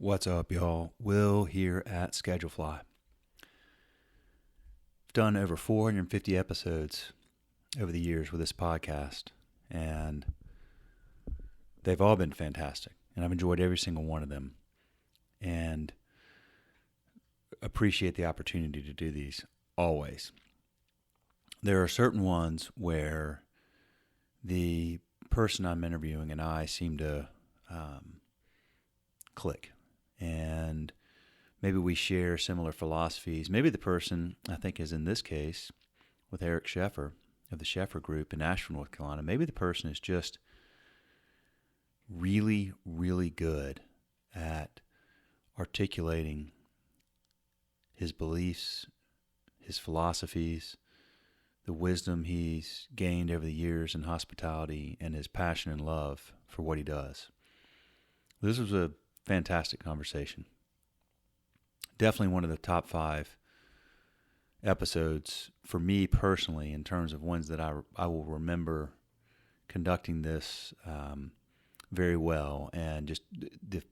What's up, y'all? Will here at Schedulefly. I've done over 450 episodes over the years with this podcast, and they've all been fantastic, and I've enjoyed every single one of them, and appreciate the opportunity to do these always. There are certain ones where the person I'm interviewing and I seem to click. And maybe we share similar philosophies. Maybe the person, I think, is in this case with Eric Scheffer of the Scheffer Group in Asheville, North Carolina. Maybe the person is just really, really good at articulating his beliefs, his philosophies, the wisdom he's gained over the years in hospitality, and his passion and love for what he does. This was a fantastic conversation. Definitely one of the top 5 episodes for me personally in terms of ones that I will remember conducting this very well, and just the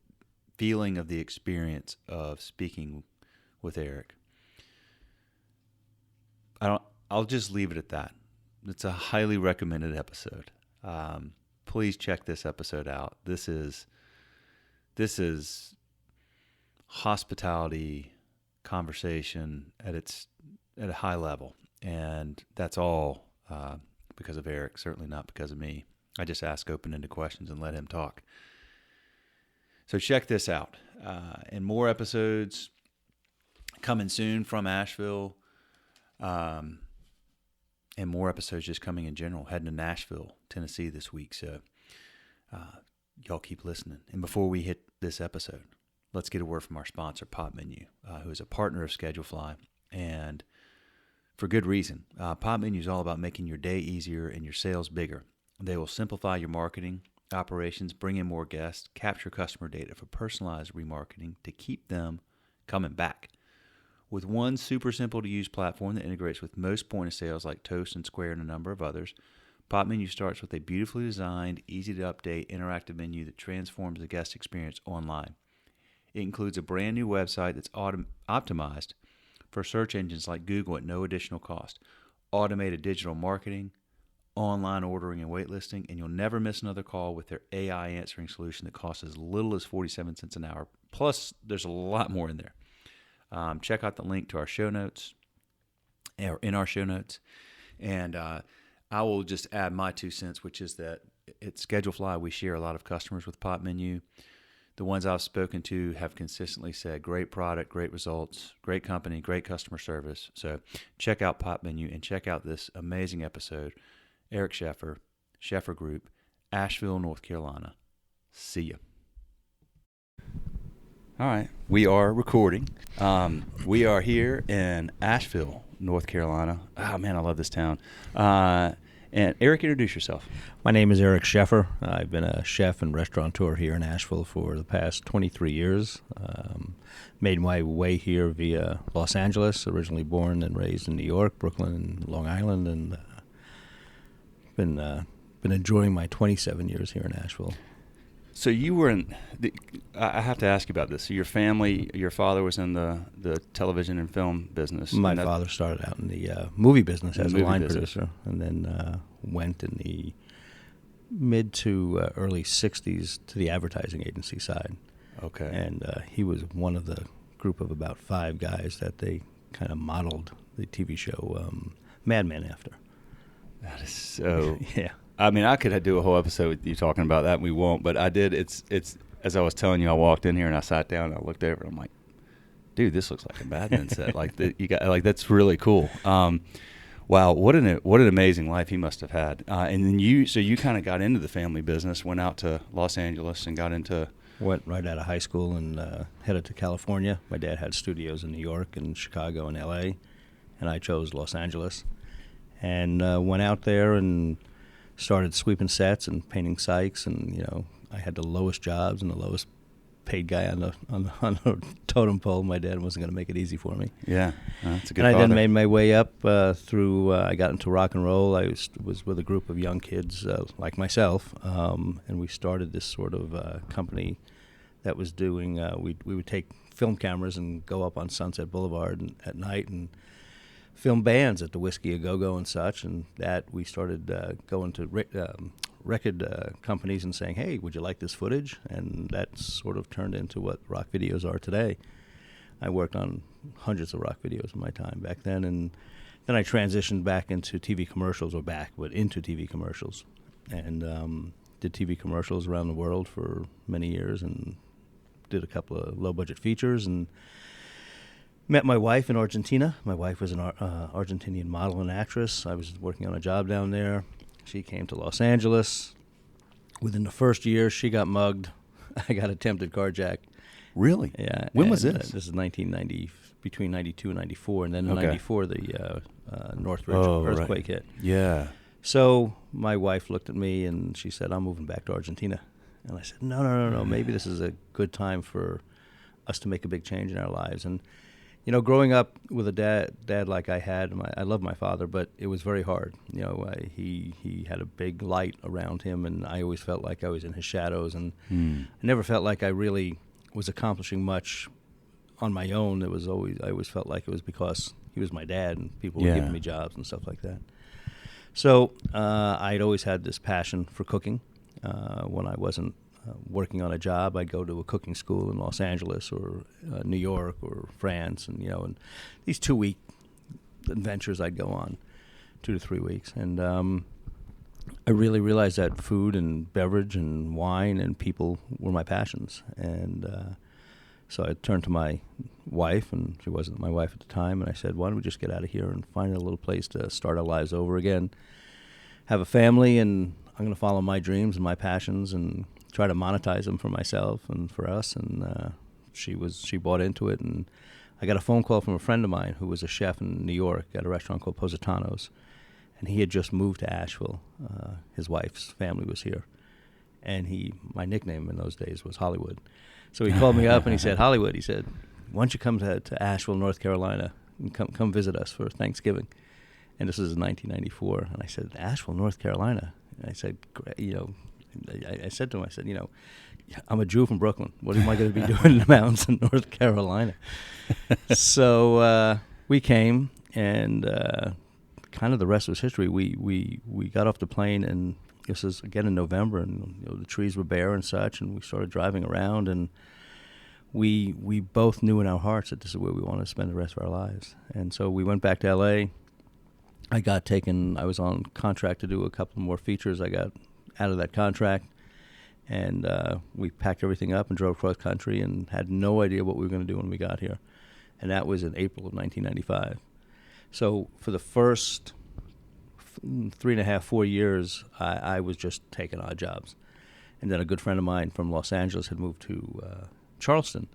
feeling of the experience of speaking with Eric. I'll just leave it at that. It's a highly recommended episode. Please check this episode out. This is hospitality conversation at a high level, and that's all because of Eric, certainly not because of me. I just ask open-ended questions and let him talk. So check this out. And more episodes coming soon from Asheville, and more episodes just coming in general. Heading to Nashville, Tennessee this week, so y'all keep listening. And before we hit this episode, let's get a word from our sponsor, Pop Menu, who is a partner of Schedulefly, and for good reason. Pop Menu is all about making your day easier and your sales bigger. They will simplify your marketing operations, bring in more guests, capture customer data for personalized remarketing to keep them coming back. With one super simple to use platform that integrates with most point of sales like Toast and Square and a number of others, Pop Menu starts with a beautifully designed, easy to update, interactive menu that transforms the guest experience online. It includes a brand new website that's optimized for search engines like Google at no additional cost, automated digital marketing, online ordering and waitlisting, and you'll never miss another call with their AI answering solution that costs as little as 47 cents an hour. Plus, there's a lot more in there. Check out the link to our show notes, or in our show notes, and I will just add my 2 cents, which is that at Schedulefly, we share a lot of customers with Pop Menu. The ones I've spoken to have consistently said, great product, great results, great company, great customer service. So check out Pop Menu and check out this amazing episode. Eric Scheffer, Scheffer Group, Asheville, North Carolina. See ya. All right, we are recording. We are here in Asheville, North Carolina. Oh, man, I love this town. And Eric, introduce yourself. My name is Eric Scheffer. I've been a chef and restaurateur here in Asheville for the past 23 years. Made my way here via Los Angeles, originally born and raised in New York, Brooklyn, and Long Island, and been enjoying my 27 years here in Asheville. So you were I have to ask you about this. So your family, your father was in the television and film business. My father started out in the movie business as a line producer, and then went in the mid to early 60s to the advertising agency side. Okay. And he was one of the group of about 5 guys that they kind of modeled the TV show Mad Men after. That is so... Yeah. I mean, I could do a whole episode with you talking about that, and we won't. But I did. It's as I was telling you, I walked in here and I sat down and I looked over and I'm like, dude, this looks like a Mad Men set. That's really cool. Wow, what an amazing life he must have had. And then you kind of got into the family business, went out to Los Angeles and got into. Went right out of high school and headed to California. My dad had studios in New York and Chicago and L.A., and I chose Los Angeles. And went out there and started sweeping sets and painting Sykes, and I had the lowest jobs and the lowest paid guy on the totem pole. My dad wasn't going to make it easy for me. Yeah, that's a good. And father. I then made my way up through. I got into rock and roll. I was with a group of young kids like myself, and we started this sort of company that was doing. We would take film cameras and go up on Sunset Boulevard at night and film bands at the Whiskey A Go Go and such. And that we started going to record companies and saying, "Hey, would you like this footage?" And that sort of turned into what rock videos are today. I worked on hundreds of rock videos in my time back then, and then I transitioned back into TV commercials, but into TV commercials, and did TV commercials around the world for many years, and did a couple of low-budget features, and met my wife in Argentina. My wife was an Argentinian model and actress. I was working on a job down there. She came to Los Angeles. Within the first year, she got mugged. I got attempted carjacked. Really? Yeah. When was this? This is 1990, between 92 and 94, and then in Okay. 94 the Northridge earthquake hit. Yeah. So my wife looked at me and she said, "I'm moving back to Argentina." And I said, No. Maybe this is a good time for us to make a big change in our lives. And you know, growing up with a dad like I had, I love my father, but it was very hard. You know, he had a big light around him, and I always felt like I was in his shadows, and I never felt like I really was accomplishing much on my own. I always felt like it was because he was my dad, and people were giving me jobs and stuff like that. So I'd always had this passion for cooking. When I wasn't working on a job, I'd go to a cooking school in Los Angeles or New York or France, and and these 2-week adventures I'd go on, 2 to 3 weeks, and I really realized that food and beverage and wine and people were my passions, and so I turned to my wife, and she wasn't my wife at the time, and I said, "Why don't we just get out of here and find a little place to start our lives over again, have a family, and I'm going to follow my dreams and my passions and try to monetize them for myself and for us." And she bought into it, and I got a phone call from a friend of mine who was a chef in New York at a restaurant called Positano's, and he had just moved to Asheville. His wife's family was here, and my nickname in those days was Hollywood. So he called me up and he said, "Hollywood," he said, "why don't you come to Asheville, North Carolina, and come visit us for Thanksgiving?" And this was in 1994, and I said, "Asheville, North Carolina?" And I said, I said to him, I said, "I'm a Jew from Brooklyn. What am I going to be doing in the mountains in North Carolina?" So we came, and kind of the rest was history. We got off the plane, and this was again in November, and the trees were bare and such, and we started driving around, and we both knew in our hearts that this is where we wanted to spend the rest of our lives. And so we went back to L.A. I was on contract to do a couple more features. I got out of that contract, and we packed everything up and drove cross country and had no idea what we were going to do when we got here. And that was in April of 1995. So for the first 3.5, 4 years, I was just taking odd jobs. And then a good friend of mine from Los Angeles had moved to Charleston,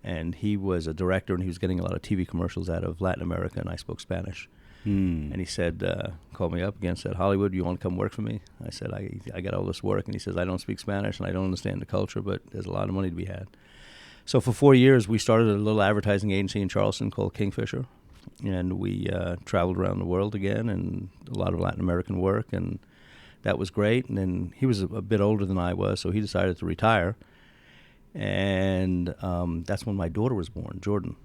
and he was a director, and he was getting a lot of TV commercials out of Latin America, and I spoke Spanish. And he said, called me up again, said, "Hollywood, you want to come work for me?" I said, I got all this work. And he says, "I don't speak Spanish, and I don't understand the culture, but there's a lot of money to be had." So for 4 years, we started a little advertising agency in Charleston called Kingfisher, and we traveled around the world again, and a lot of Latin American work, and that was great. And then he was a bit older than I was, so he decided to retire. And that's when my daughter was born, Jordan,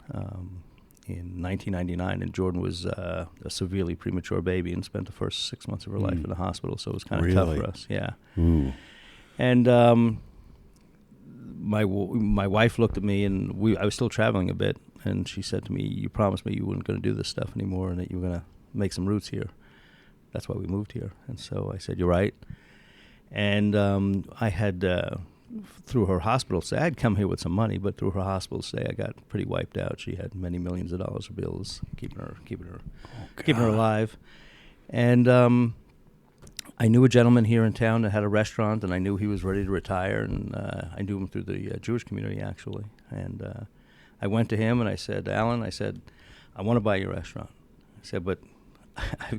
in 1999. And Jordan was a severely premature baby and spent the first 6 months of her life in the hospital, so it was kind of tough for us. Yeah. Ooh. And my wife looked at me, and I was still traveling a bit, and she said to me, "You promised me you weren't going to do this stuff anymore and that you were going to make some roots here. That's why we moved here." And so I said, "You're right." And I had, through her hospital stay, I'd come here with some money, but through her hospital stay, I got pretty wiped out. She had many millions of dollars of bills, keeping her alive. And I knew a gentleman here in town that had a restaurant, and I knew he was ready to retire, and I knew him through the Jewish community, actually. And I went to him, and I said, "Alan," I said, "I want to buy your restaurant." I said, "But I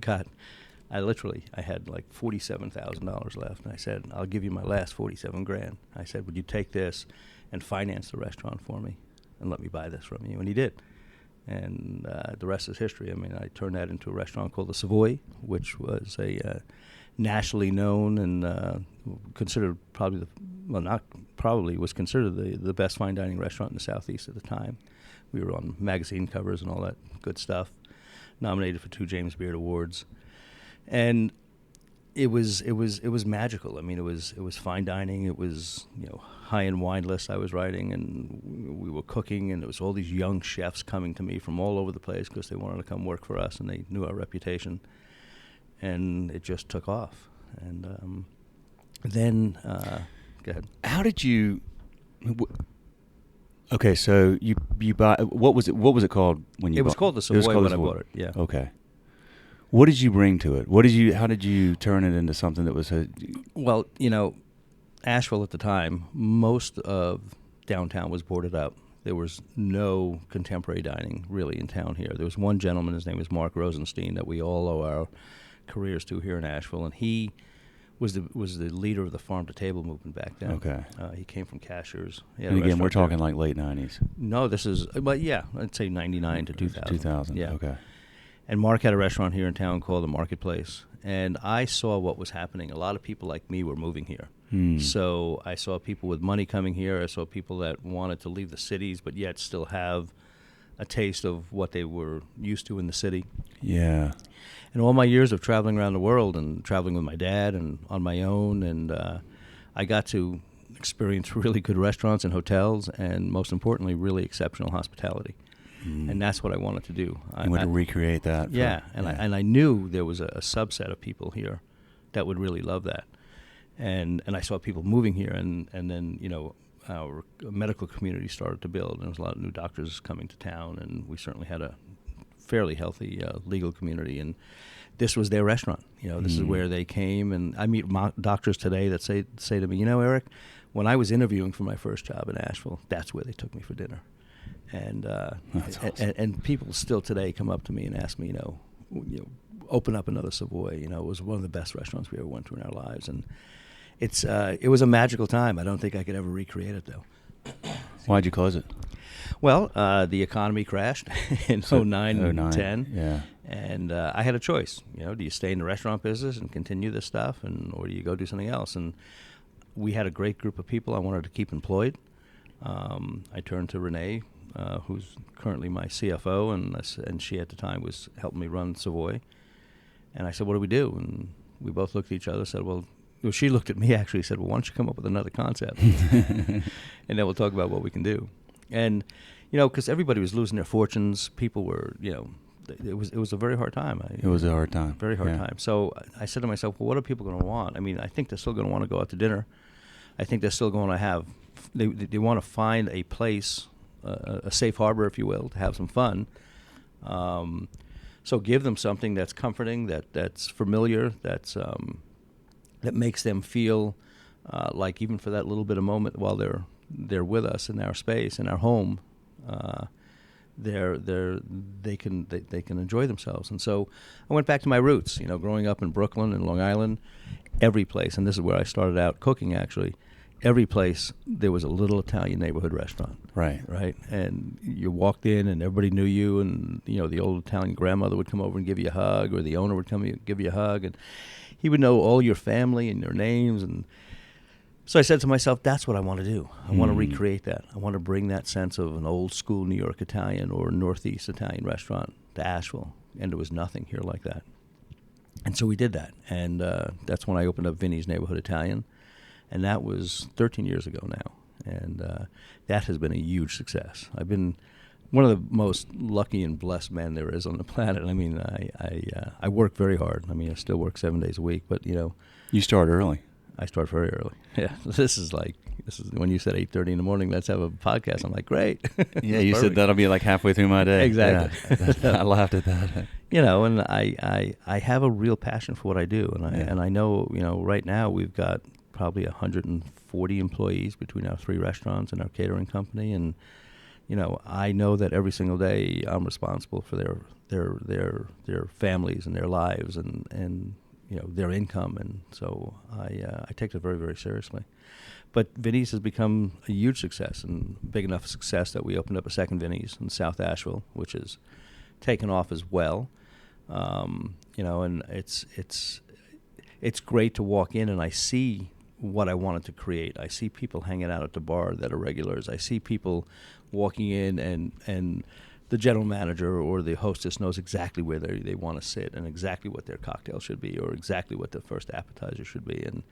had like $47,000 left." And I said, "I'll give you my last 47 grand. I said, "Would you take this and finance the restaurant for me and let me buy this from you?" And he did. And the rest is history. I mean, I turned that into a restaurant called the Savoy, which was a nationally known and considered was considered the best fine dining restaurant in the Southeast at the time. We were on magazine covers and all that good stuff. Nominated for 2 James Beard Awards, and it was magical. I mean, it was fine dining. It was high-end wine lists I was writing, and we were cooking, and there was all these young chefs coming to me from all over the place because they wanted to come work for us, and they knew our reputation, and it just took off. And then, go ahead. How did you? Okay, so you buy what was it called when you? It was called the Savoy when I bought it. Yeah. Okay. What did you bring to it? How did you turn it into something that was Well, Asheville at the time, most of downtown was boarded up. There was no contemporary dining really in town here. There was one gentleman, his name was Mark Rosenstein, that we all owe our careers to here in Asheville, and he was the leader of the farm to table movement back then. Okay. He came from Cashiers. And again, we're talking like late 90s. No, this is, but yeah, I'd say 99 to 2000. 2000, yeah. Okay. And Mark had a restaurant here in town called the Marketplace, and I saw what was happening. A lot of people like me were moving here. So I saw people with money coming here. I saw people that wanted to leave the cities but yet still have a taste of what they were used to in the city. Yeah. And all my years of traveling around the world and traveling with my dad and on my own, and I got to experience really good restaurants and hotels, and most importantly, really exceptional hospitality. And that's what I wanted to do. I wanted to recreate that. I knew there was a subset of people here that would really love that. And I saw people moving here, and then our medical community started to build, and there was a lot of new doctors coming to town, and we certainly had a fairly healthy legal community, and this was their restaurant. This is where they came, and I meet doctors today that say to me, Eric, when I was interviewing for my first job in Asheville, that's where they took me for dinner. And that's awesome. and people still today come up to me and ask me, open up another Savoy. It was one of the best restaurants we ever went to in our lives, and it was a magical time. I don't think I could ever recreate it though. Why'd you close it? Well, the economy crashed in 09 and 10. Yeah. And I had a choice. Do you stay in the restaurant business and continue this stuff, or do you go do something else? And we had a great group of people I wanted to keep employed. I turned to Renee, who's currently my CFO, and she at the time was helping me run Savoy. And I said, what do we do? And we both looked at each other and said, well, she looked at me actually and said, well, why don't you come up with another concept? And then we'll talk about what we can do. And, because everybody was losing their fortunes. People were, it was a very hard time. It was a hard time. Very hard time. So I said to myself, well, what are people going to want? I mean, I think they're still going to want to go out to dinner. I think they're still going to have, they want to find a place, a safe harbor, if you will, to have some fun. So give them something that's comforting, that's familiar, that makes them feel like even for that little bit of moment while they're with us in our space, in our home, they can enjoy themselves. And so I went back to my roots. Growing up in Brooklyn and Long Island, every place, and this is where I started out cooking actually. Every place there was a little Italian neighborhood restaurant. Right. And you walked in and everybody knew you, and the old Italian grandmother would come over and give you a hug, or the owner would come and give you a hug, and he would know all your family and their names. And so I said to myself, that's what I want to do. I want to recreate that. I want to bring that sense of an old school New York Italian or Northeast Italian restaurant to Asheville, and there was nothing here like that. And so we did that, and that's when I opened up Vinny's Neighborhood Italian. And that was 13 years ago now, and that has been a huge success. I've been one of the most lucky and blessed men there is on the planet. I mean, I work very hard. I mean, I still work 7 days a week, but You start early. I start very early. Yeah, this is when you said 8:30 in the morning. Let's have a podcast. I'm like, great. Yeah, you said that'll be like halfway through my day. Exactly. Yeah. I laughed at that. And I have a real passion for what I do, and I know right now we've got probably 140 employees between our 3 restaurants and our catering company, and I know that every single day I'm responsible for their families and their lives and their income, and so I take it very, very seriously. But Vinny's has become a huge success, and big enough success that we opened up a second Vinny's in South Asheville, which has taken off as well. And it's it's great to walk in and I see what I wanted to create. I see people hanging out at the bar that are regulars. I see people walking in and the general manager or the hostess knows exactly where they want to sit and exactly what their cocktail should be or exactly what the first appetizer should be. And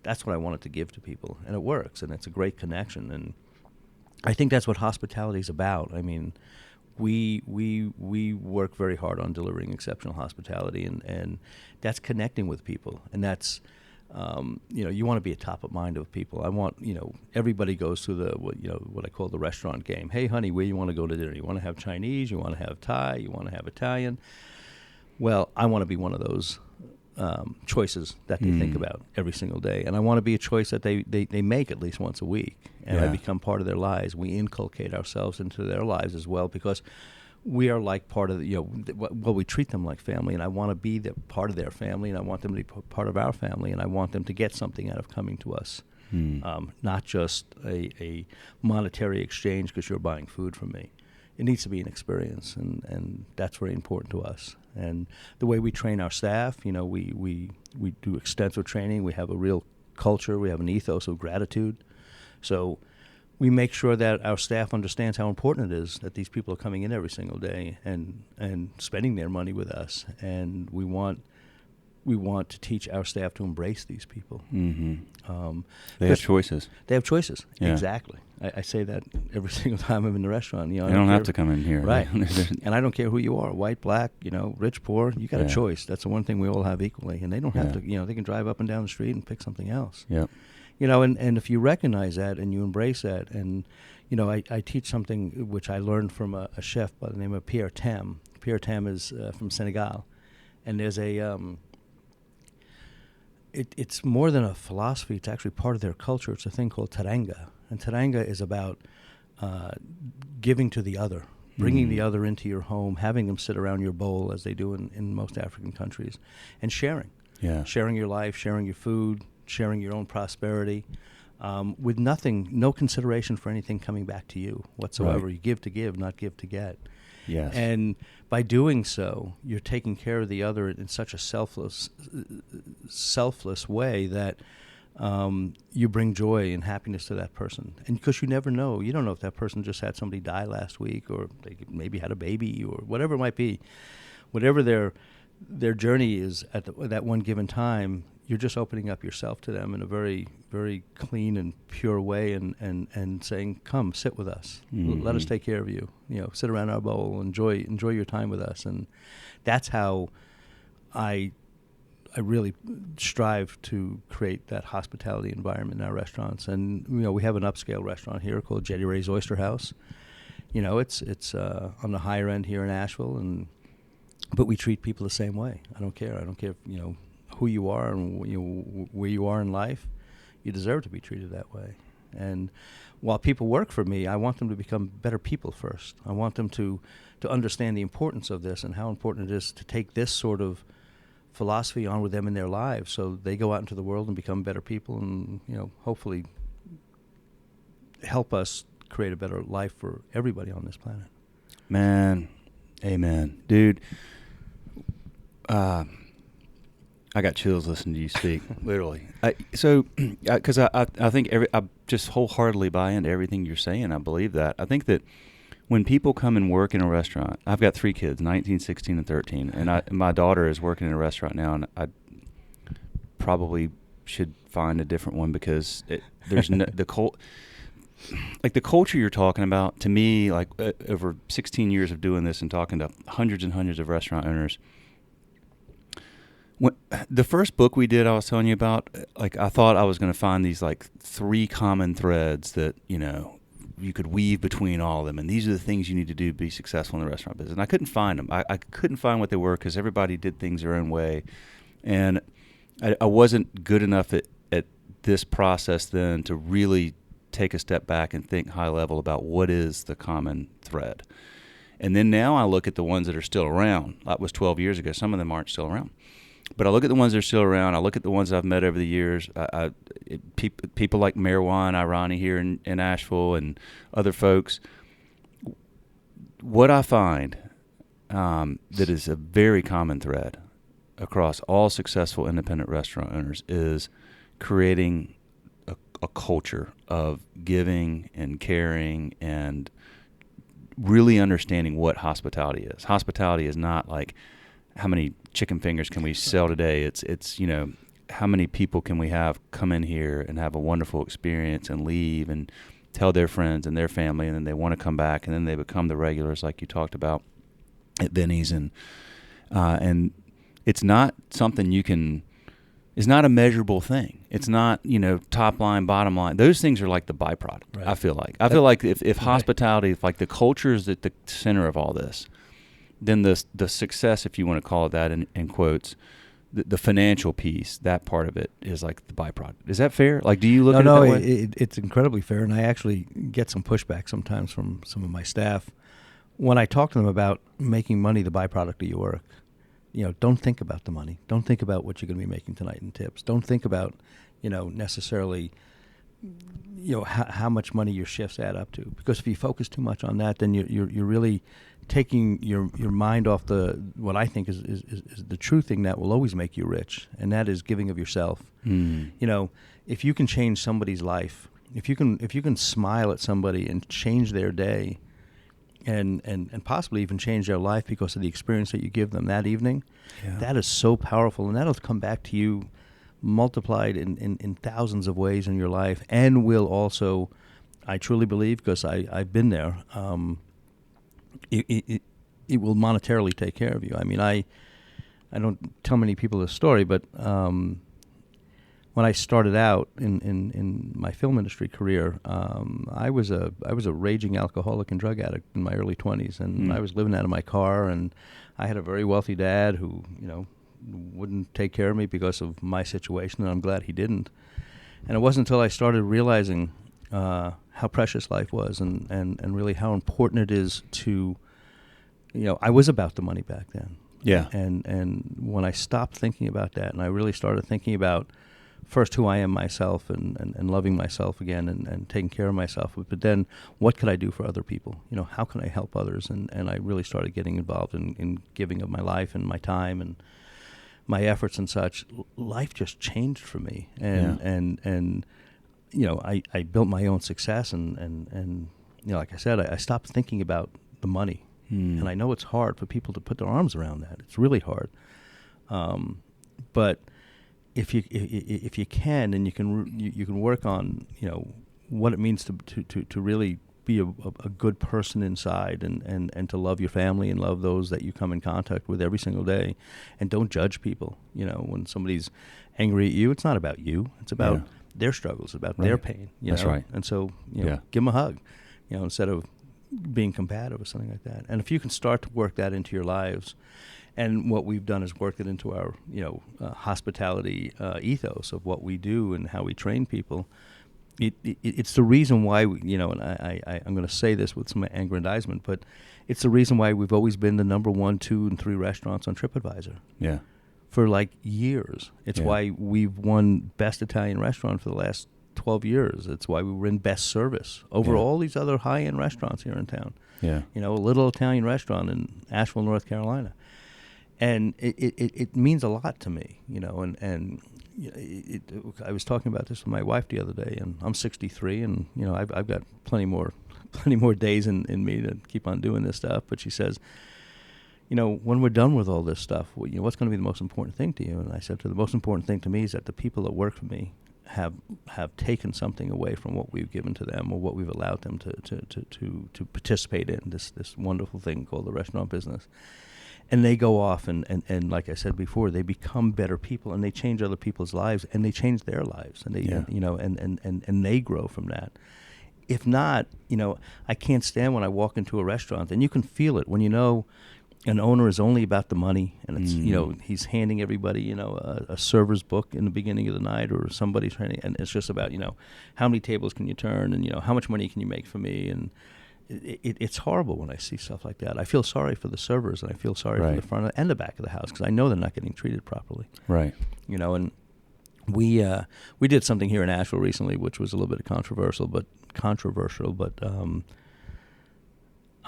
that's what I wanted to give to people. And it works, and it's a great connection. And I think that's what hospitality is about. I mean, we work very hard on delivering exceptional hospitality, and that's connecting with people. And that's, you want to be a top of mind of people. I want, everybody goes through what I call the restaurant game. Hey, honey, where you want to go to dinner? You want to have Chinese? You want to have Thai? You want to have Italian? Well, I want to be one of those choices that they think about every single day. And I want to be a choice that they make at least once a week. And I become part of their lives. We inculcate ourselves into their lives as well because we are like part of we treat them like family, and I want to be part of their family, and I want them to be part of our family, and I want them to get something out of coming to us. Not just a monetary exchange because you're buying food from me. It needs to be an experience, and that's very important to us. And the way we train our staff, we do extensive training. We have a real culture. We have an ethos of gratitude. So we make sure that our staff understands how important it is that these people are coming in every single day and spending their money with us. And we want to teach our staff to embrace these people. Mm-hmm. They have choices. They have choices. Yeah. Exactly. I say that every single time I'm in the restaurant. They don't have to come in here. Right. And I don't care who you are, white, black, rich, poor. You got a choice. That's the one thing we all have equally. And they don't have to, they can drive up and down the street and pick something else. Yep. And if you recognize that and you embrace that, and, I teach something which I learned from a chef by the name of Pierre Tam. Pierre Tam is from Senegal. And there's it's more than a philosophy. It's actually part of their culture. It's a thing called teranga. And teranga is about giving to the other, bringing the other into your home, having them sit around your bowl as they do in most African countries, and sharing. Yeah. Sharing your life, sharing your food, sharing your own prosperity, with no consideration for anything coming back to you whatsoever. Right. You give to give, not give to get. Yes. And by doing so, you're taking care of the other in such a selfless way that you bring joy and happiness to that person. And because you never know, you don't know if that person just had somebody die last week, or they maybe had a baby, or whatever it might be. Whatever their journey is at that one given time, you're just opening up yourself to them in a very, very clean and pure way, and saying, "Come, sit with us. Mm-hmm. Let us take care of you. Sit around our bowl, enjoy your time with us." And that's how I really strive to create that hospitality environment in our restaurants. And we have an upscale restaurant here called Jetty Ray's Oyster House. It's on the higher end here in Asheville, but we treat people the same way. I don't care who you are and where you are in life. You deserve to be treated that way. And while people work for me, I want them to become better people first. I want them to understand the importance of this and how important it is to take this sort of philosophy on with them in their lives, so they go out into the world and become better people, and hopefully help us create a better life for everybody on this planet. Man, amen, dude. I got chills listening to you speak, literally. Because I think I just wholeheartedly buy into everything you're saying. I believe that. I think that when people come and work in a restaurant, I've got 3 kids, 19, 16, and 13, and my daughter is working in a restaurant now, and I probably should find a different one because there's the culture you're talking about. To me, over 16 years of doing this and talking to hundreds and hundreds of restaurant owners. The first book we did, I was telling you about, I thought I was going to find these 3 common threads that you could weave between all of them, and these are the things you need to do to be successful in the restaurant business. And I couldn't find them. I couldn't find what they were because everybody did things their own way, and I wasn't good enough at this process then to really take a step back and think high level about what is the common thread. And then now I look at the ones that are still around. That was 12 years ago. Some of them aren't still around. But I look at the ones that are still around. I look at the ones I've met over the years. People like Marwan Irani here in Asheville and other folks. What I find that is a very common thread across all successful independent restaurant owners is creating a culture of giving and caring and really understanding what hospitality is. Hospitality is not like how many chicken fingers can we sell today. It's how many people can we have come in here and have a wonderful experience and leave and tell their friends and their family, and then they want to come back, and then they become the regulars like you talked about at Benny's. And it's not something it's not a measurable thing. It's not, top line, bottom line. Those things are like the byproduct, right. I feel like if hospitality, if like the culture is at the center of all this, then the success, if you want to call it that in quotes, the financial piece, that part of it is like the byproduct. Is that fair? Like, do you look at it that way? No, it's incredibly fair, and I actually get some pushback sometimes from some of my staff when I talk to them about making money the byproduct of your work. Don't think about the money. Don't think about what you're going to be making tonight in tips. Don't think about, necessarily, how much money your shifts add up to. Because if you focus too much on that, then you're really taking your mind off what I think is the true thing that will always make you rich, and that is giving of yourself. If you can change somebody's life, if you can smile at somebody and change their day, and possibly even change their life because of the experience that you give them that evening, that is so powerful, and that'll come back to you multiplied in thousands of ways in your life, and will also, I truly believe, because I've been there, it will monetarily take care of you. I mean, I don't tell many people this story, but when I started out in my film industry career, I was a raging alcoholic and drug addict in my early 20s, and I was living out of my car, and I had a very wealthy dad who wouldn't take care of me because of my situation, and I'm glad he didn't. And it wasn't until I started realizing how precious life was, and really how important it is to, I was about the money back then. Yeah. And when I stopped thinking about that, and I really started thinking about first who I am myself, and loving myself again, and taking care of myself, but then what could I do for other people? How can I help others? And I really started getting involved in giving of my life and my time and my efforts and such. Life just changed for me, and I built my own success, and like I said, I stopped thinking about the money, and I know it's hard for people to put their arms around that. It's really hard, but if you can, and you can work on what it means to really be a good person inside, and to love your family and love those that you come in contact with every single day, and don't judge people. When somebody's angry at you, it's not about you. It's about their struggles, about their pain. That's right. And so give them a hug, instead of being combative or something like that. And if you can start to work that into your lives. And what we've done is work it into our, hospitality ethos of what we do and how we train people. It's the reason why, and I'm going to say this with some aggrandizement, but it's the reason why we've always been the number 1, 2, and 3 restaurants on TripAdvisor. Yeah. For like years. It's why we've won Best Italian Restaurant for the last 12 years. It's why we were in Best Service over all these other high-end restaurants here in town. Yeah. A little Italian restaurant in Asheville, North Carolina. And it means a lot to me, I was talking about this with my wife the other day, and I'm 63, and I've got plenty more days in me to keep on doing this stuff. But she says, when we're done with all this stuff, what's going to be the most important thing to you? And I said to her, the most important thing to me is that the people that work for me have taken something away from what we've given to them, or what we've allowed them to participate in this wonderful thing called the restaurant business. And they go off and like I said before, they become better people, and they change other people's lives, and they change their lives, and they and they grow from that. If not, I can't stand when I walk into a restaurant, and you can feel it when an owner is only about the money, and it's he's handing everybody a server's book in the beginning of the night, or somebody's training, and it's just about how many tables can you turn, and how much money can you make for me, and it's horrible when I see stuff like that. I feel sorry for the servers, and I feel sorry for the front and the back of the house, because I know they're not getting treated properly. Right. And we did something here in Asheville recently, which was a little bit controversial, but I'm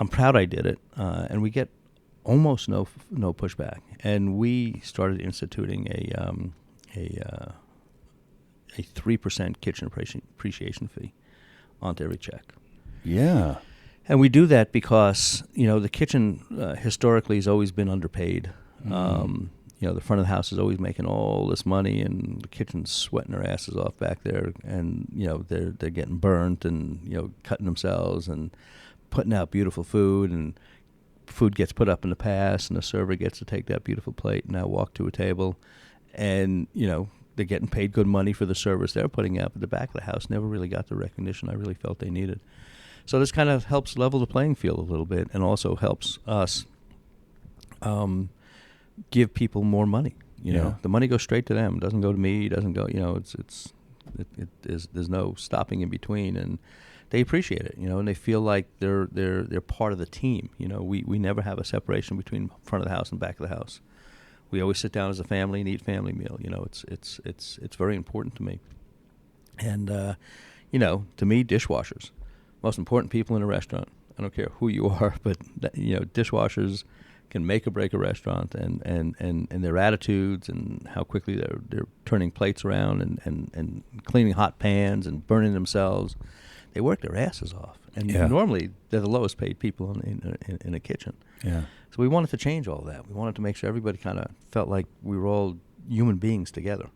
proud I did it. And we get almost no pushback. And we started instituting a 3% kitchen appreciation fee onto every check. Yeah. And we do that because, the kitchen historically has always been underpaid. The front of the house is always making all this money, and the kitchen's sweating their asses off back there, and, they're getting burnt and, cutting themselves and putting out beautiful food, and food gets put up in the pass, and the server gets to take that beautiful plate and now walk to a table, and, they're getting paid good money for the service they're putting out, but the back of the house never really got the recognition I really felt they needed. So this kind of helps level the playing field a little bit, and also helps us give people more money. The money goes straight to them. It doesn't go to me. It doesn't go. There's no stopping in between, and they appreciate it. And they feel like they're part of the team. We never have a separation between front of the house and back of the house. We always sit down as a family and eat family meal. It's very important to me. And to me, dishwashers, most important people in a restaurant. I don't care who you are, but dishwashers can make or break a restaurant, and their attitudes and how quickly they're turning plates around and cleaning hot pans and burning themselves. They work their asses off, and normally they're the lowest paid people in a kitchen. Yeah. So we wanted to change all that. We wanted to make sure everybody kind of felt like we were all human beings together,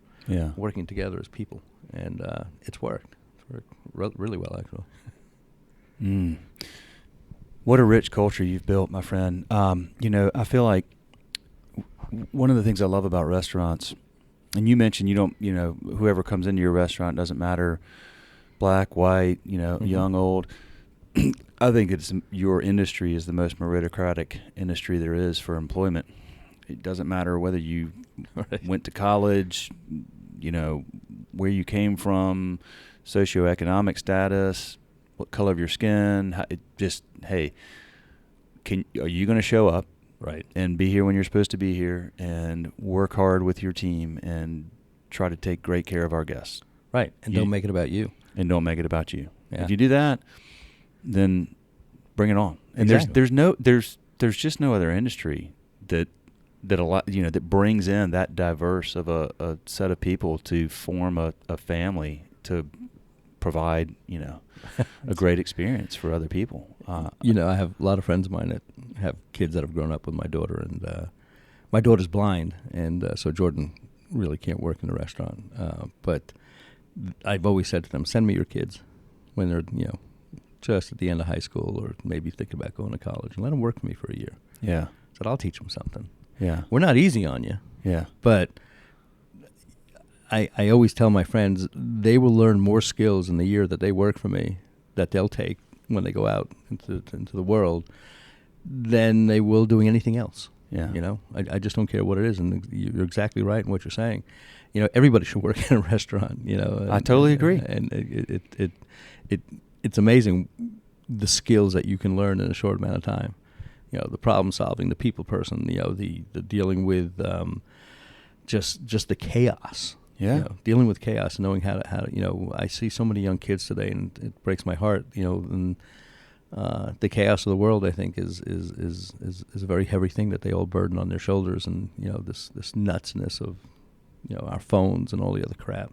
working together as people, and it's worked. It's worked really well, actually. What a rich culture you've built, my friend. I feel like one of the things I love about restaurants, and you mentioned whoever comes into your restaurant, doesn't matter, black, white, young, old. I think your industry is the most meritocratic industry there is for employment. It doesn't matter whether you went to college, where you came from, socioeconomic status, what color of your skin. Hey, are you going to show up, right, and be here when you're supposed to be here, and work hard with your team and try to take great care of our guests, right, and don't make it about you. And don't make it about you. Yeah. If you do that, then bring it on. And exactly. there's just no other industry that a lot that brings in that diverse of a set of people to form a family to provide a great experience for other people. I have a lot of friends of mine that have kids that have grown up with my daughter, and my daughter's blind, and so Jordan really can't work in the restaurant. But I've always said to them, send me your kids when they're just at the end of high school or maybe thinking about going to college, and let them work for me for a year. Yeah. So I'll teach them something. Yeah. We're not easy on you. Yeah. But I always tell my friends they will learn more skills in the year that they work for me that they'll take when they go out into the world than they will doing anything else. Yeah. I just don't care what it is, and you're exactly right in what you're saying. Everybody should work in a restaurant. I totally agree. And it's amazing the skills that you can learn in a short amount of time. The problem solving, the people person, the dealing with just the chaos. Yeah. Dealing with chaos, knowing how to I see so many young kids today, and it breaks my heart. And the chaos of the world, I think, is a very heavy thing that they all burden on their shoulders, and this nutsiness of our phones and all the other crap.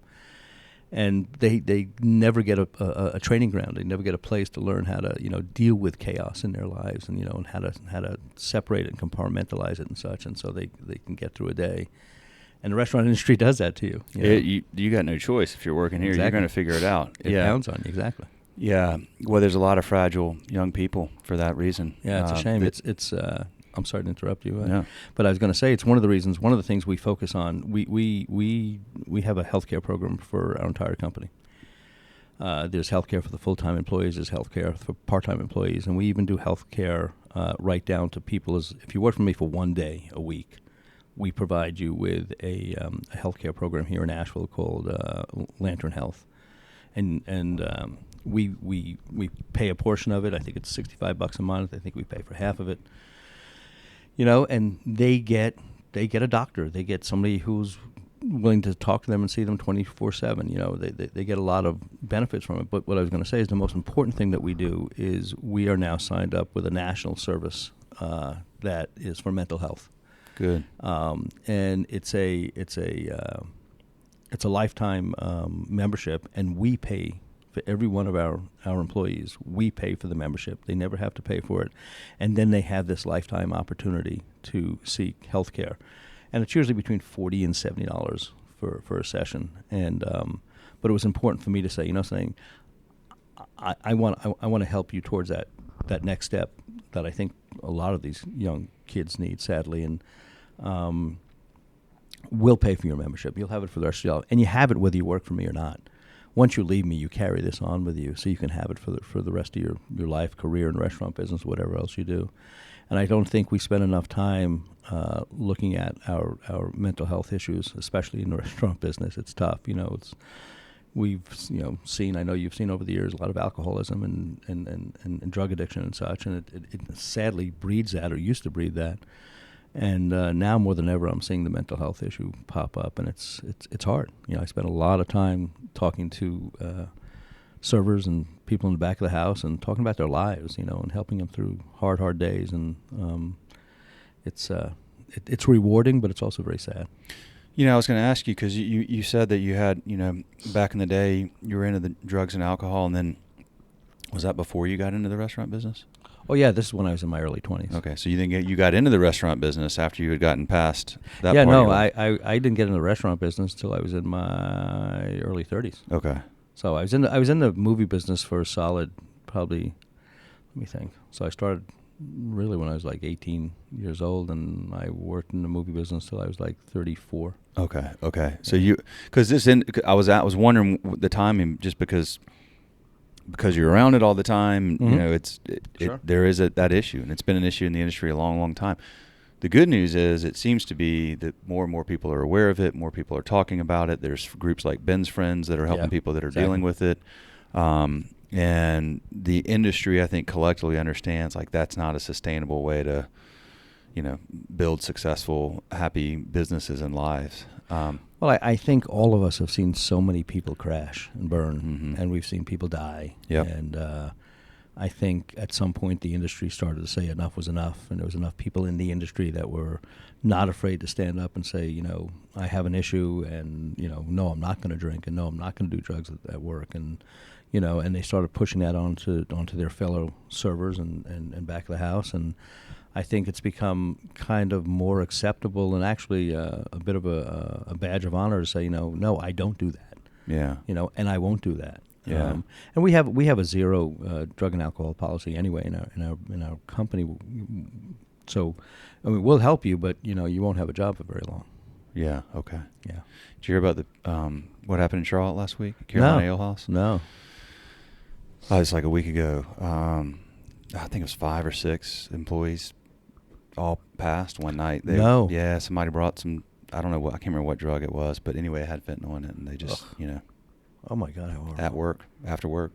And they never get a training ground. They never get a place to learn how to deal with chaos in their lives, and and how to separate it and compartmentalize it and such. And so they can get through a day. And the restaurant industry does that to you. You got no choice if you're working here. Exactly. You're going to figure it out. It pounds on you, exactly. Yeah. Well, there's a lot of fragile young people for that reason. Yeah, it's a shame. It's I'm sorry to interrupt you, no. But I was going to say it's one of the reasons. One of the things we focus on. We have a healthcare program for our entire company. There's healthcare for the full-time employees. There's healthcare for part-time employees, and we even do healthcare right down to people as if you work for me for one day a week. We provide you with a healthcare program here in Asheville called Lantern Health, and we pay a portion of it. I think it's $65 a month. I think we pay for half of it. And they get a doctor. They get somebody who's willing to talk to them and see them 24/7. They get a lot of benefits from it. But what I was going to say is the most important thing that we do is we are now signed up with a national service that is for mental health. Good. And it's a lifetime membership, and we pay for every one of our employees. We pay for the membership. They never have to pay for it, and then they have this lifetime opportunity to seek health care, and it's usually between $40 and $70 for a session. And but it was important for me to say, I want to help you towards that next step that I think a lot of these young kids need, sadly. And we'll pay for your membership. You'll have it for the rest of your life, and you have it whether you work for me or not. Once you leave me, you carry this on with you, so you can have it for the rest of your life, career in restaurant business, whatever else you do. And I don't think we spend enough time looking at our mental health issues, especially in the restaurant business. It's tough. We've seen, I know you've seen over the years, a lot of alcoholism and drug addiction and such, and it sadly breeds that, or used to breed that. And now more than ever, I'm seeing the mental health issue pop up, and it's hard. I spend a lot of time talking to servers and people in the back of the house and talking about their lives, and helping them through hard days. And it's rewarding, but it's also very sad. I was going to ask you, because you said that you had, back in the day, you were into the drugs and alcohol, and then was that before you got into the restaurant business? Oh, yeah, this is when I was in my early 20s. Okay, so you think you got into the restaurant business after you had gotten past that part? Yeah, no, of your life? I didn't get into the restaurant business until I was in my early 30s. Okay. So I was in the movie business for a solid, probably, let me think. So I started really when I was like 18 years old, and I worked in the movie business till I was like 34. Okay. So I was wondering the timing, just because you're around it all the time. Mm-hmm. Sure. There is that issue, and it's been an issue in the industry a long, long time. The good news is it seems to be that more and more people are aware of it. More people are talking about it. There's groups like Ben's Friends that are helping people that are dealing with it. And the industry, I think, collectively understands that's not a sustainable way to, build successful, happy businesses and lives. Well, I think all of us have seen so many people crash and burn, mm-hmm. and we've seen people die. Yep. And I think at some point the industry started to say enough was enough, and there was enough people in the industry that were not afraid to stand up and say, I have an issue, and, no, I'm not going to drink, and no, I'm not going to do drugs at work. And and they started pushing that onto their fellow servers and back of the house. And I think it's become kind of more acceptable, and actually a bit of a badge of honor to say, no, I don't do that. Yeah. And I won't do that. Yeah. And we have a zero drug and alcohol policy anyway in our company. So, we'll help you, but you won't have a job for very long. Yeah. Okay. Yeah. Did you hear about the what happened in Charlotte last week? Carolina Ale House? No. Oh, it's like a week ago. I think it was 5 or 6 employees all passed one night. No. Yeah, somebody brought some, I don't know what, I can't remember what drug it was, but anyway, it had fentanyl in it, and they just, Oh my God, how horrible. at work, after work.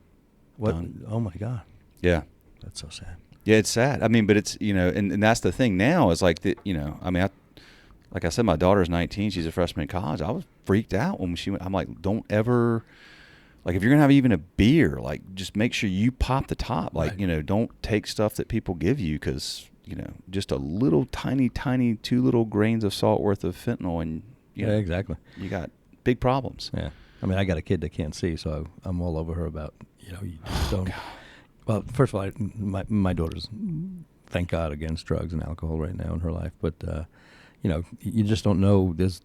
What? Done. Oh my God. Yeah. That's so sad. Yeah, it's sad. But it's, and that's the thing now is like like I said, my daughter's 19. She's a freshman in college. I was freaked out when she went. I'm like, don't ever, if you're going to have even a beer, just make sure you pop the top. Right. Don't take stuff that people give you, because, just a little tiny 2 little grains of salt worth of fentanyl, and, Yeah, exactly. you got big problems. Yeah. I got a kid that can't see, so I'm all over her about, you just don't. Well, first of all, my daughter's, thank God, against drugs and alcohol right now in her life. But, you just don't know. There's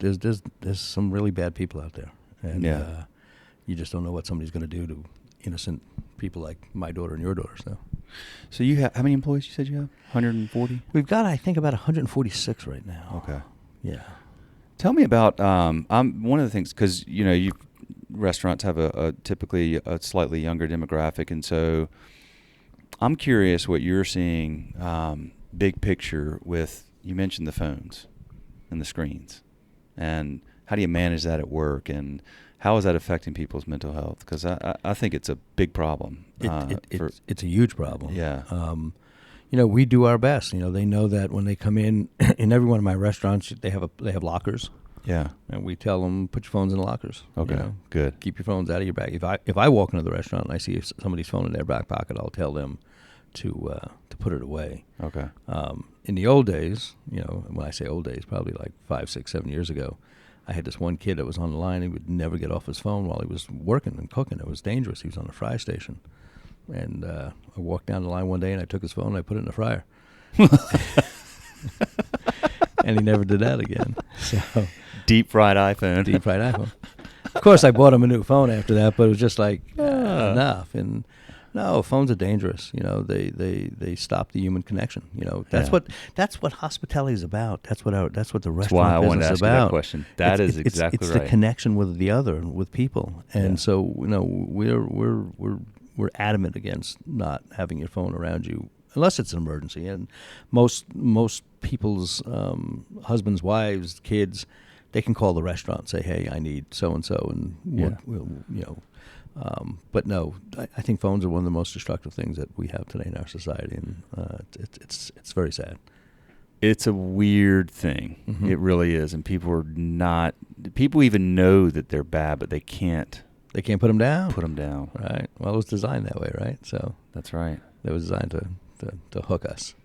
some really bad people out there. And you just don't know what somebody's going to do to innocent people like my daughter and your daughter. So you have, how many employees you said you have? 140? We've got, I think, about 146 right now. Okay. Yeah. Tell me about, one of the things, because, restaurants have typically a slightly younger demographic, and so I'm curious what you're seeing, big picture with, you mentioned the phones and the screens, and how do you manage that at work, and how is that affecting people's mental health? Because I think it's a big problem. It's a huge problem. Yeah. We do our best. They know that when they come in every one of my restaurants, they have lockers. Yeah. And we tell them, put your phones in the lockers. Okay. Good. Keep your phones out of your bag. If I walk into the restaurant and I see somebody's phone in their back pocket, I'll tell them to put it away. Okay. In the old days, when I say old days, probably like 5, 6, 7 years ago, I had this one kid that was on the line. He would never get off his phone while he was working and cooking. It was dangerous. He was on a fry station. And I walked down the line one day, and I took his phone and I put it in the fryer. And he never did that again. So Deep fried iPhone. Deep fried iPhone. Of course, I bought him a new phone after that, but it was just like enough. And no, phones are dangerous. They stop the human connection. That's what hospitality is about. That's what the restaurant business is about. That question. That is exactly it's right. the connection with the other, with people. And so we're adamant against not having your phone around you unless it's an emergency. And most people's husbands, wives, kids, they can call the restaurant and say, "Hey, I need so and so," and but no, I think phones are one of the most destructive things that we have today in our society, and it's very sad. It's a weird thing. Mm-hmm. It really is, and people even know that they're bad, but they can't. They can't put them down. Put them down. Right. Well, it was designed that way, right? So that's right. It was designed to hook us.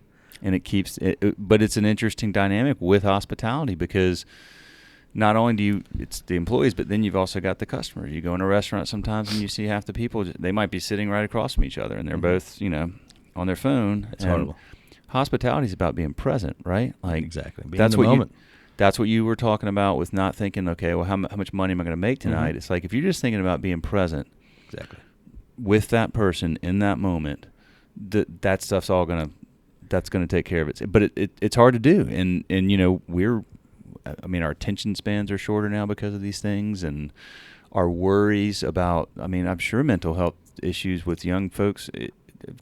And it keeps it, but it's an interesting dynamic with hospitality because not only it's the employees, but then you've also got the customers. You go in a restaurant sometimes and you see half the people, they might be sitting right across from each other and they're both, on their phone. It's horrible. Hospitality is about being present, right? Like exactly. Being that's in the what moment. That's what you were talking about with not thinking, okay, well, how much money am I going to make tonight? Mm-hmm. It's like if you're just thinking about being present exactly with that person in that moment, that stuff's all that's going to take care of it. But it's hard to do. And our attention spans are shorter now because of these things, and our worries about, I'm sure mental health issues with young folks, it's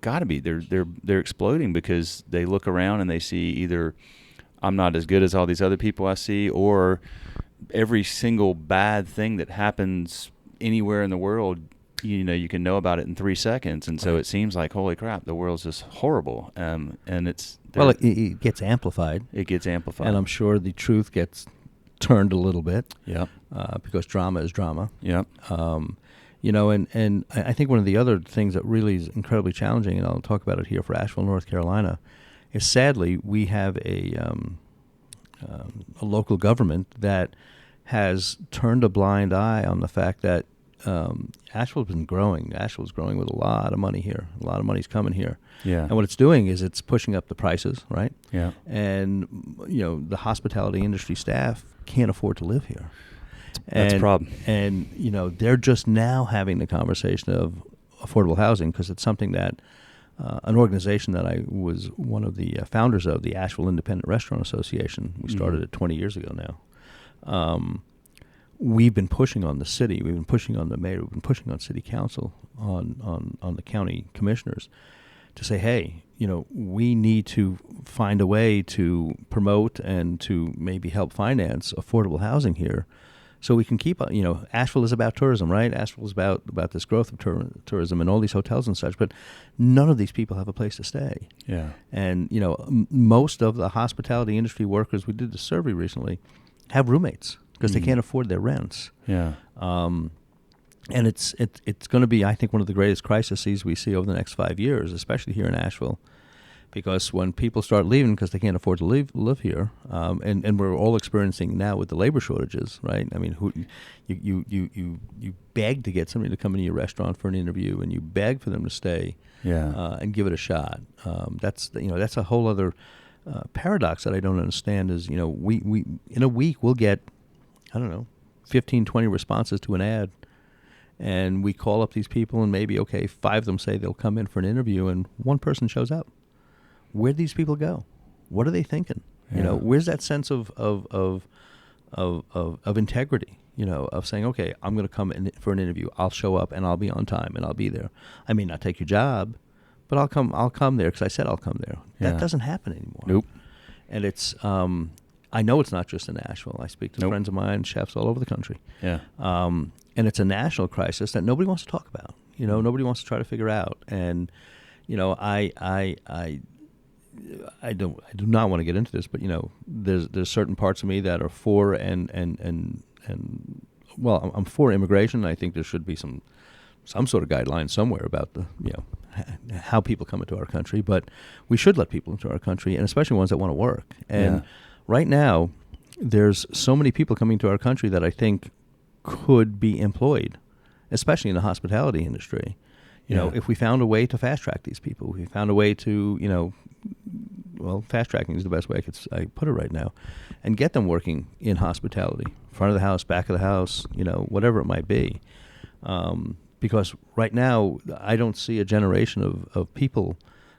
got to be, they're exploding because they look around and they see either I'm not as good as all these other people I see, or every single bad thing that happens anywhere in the world, you can know about it in 3 seconds. And so it seems like, holy crap, the world's just horrible. And it gets amplified. It gets amplified. And I'm sure the truth gets turned a little bit. Yep. Because drama is drama. Yep. And I think one of the other things that really is incredibly challenging, and I'll talk about it here for Asheville, North Carolina, is sadly we have a local government that has turned a blind eye on the fact that Asheville's been growing. Asheville's growing with a lot of money here. A lot of money's coming here. Yeah. And what it's doing is it's pushing up the prices, right? Yeah. And, the hospitality industry staff can't afford to live here. That's a problem. And, they're just now having the conversation of affordable housing because it's something that an organization that I was one of the founders of, the Asheville Independent Restaurant Association. We started it 20 years ago now. We've been pushing on the city. We've been pushing on the mayor. We've been pushing on city council, on the county commissioners to say, hey, we need to find a way to promote and to maybe help finance affordable housing here so we can keep, Asheville is about tourism, right? Asheville is about this growth of tourism and all these hotels and such, but none of these people have a place to stay. Yeah. And, most of the hospitality industry workers, we did the survey recently, have roommates because they can't afford their rents. Yeah. And it's going to be, I think, one of the greatest crises we see over the next 5 years, especially here in Asheville, because when people start leaving because they can't afford to live here, and we're all experiencing now with the labor shortages, right? You beg to get somebody to come into your restaurant for an interview, and you beg for them to stay, and give it a shot. That's a whole other paradox that I don't understand. Is we in a week we'll get 15, 20 responses to an ad. And we call up these people, and maybe, 5 of them say they'll come in for an interview, and one person shows up. Where do these people go? What are they thinking? Yeah. Where's that sense of integrity? Of saying, okay, I'm going to come in for an interview. I'll show up, and I'll be on time, and I'll be there. I may not take your job, but I'll come there because I said I'll come there. Yeah. That doesn't happen anymore. Nope. And it's I know it's not just in Asheville. I speak to friends of mine, chefs all over the country. Yeah. And it's a national crisis that nobody wants to talk about. Nobody wants to try to figure out. And I do not want to get into this, but there's certain parts of me that are for and I'm for immigration. I think there should be some sort of guidelines somewhere about the how people come into our country, but we should let people into our country, and especially ones that want to work. And right now, there's so many people coming to our country that I think could be employed, especially in the hospitality industry. You know, if we found a way to fast track these people, if we found a way to, well, fast tracking is the best way I put it right now, and get them working in hospitality, front of the house, back of the house, whatever it might be. Because right now, I don't see a generation of people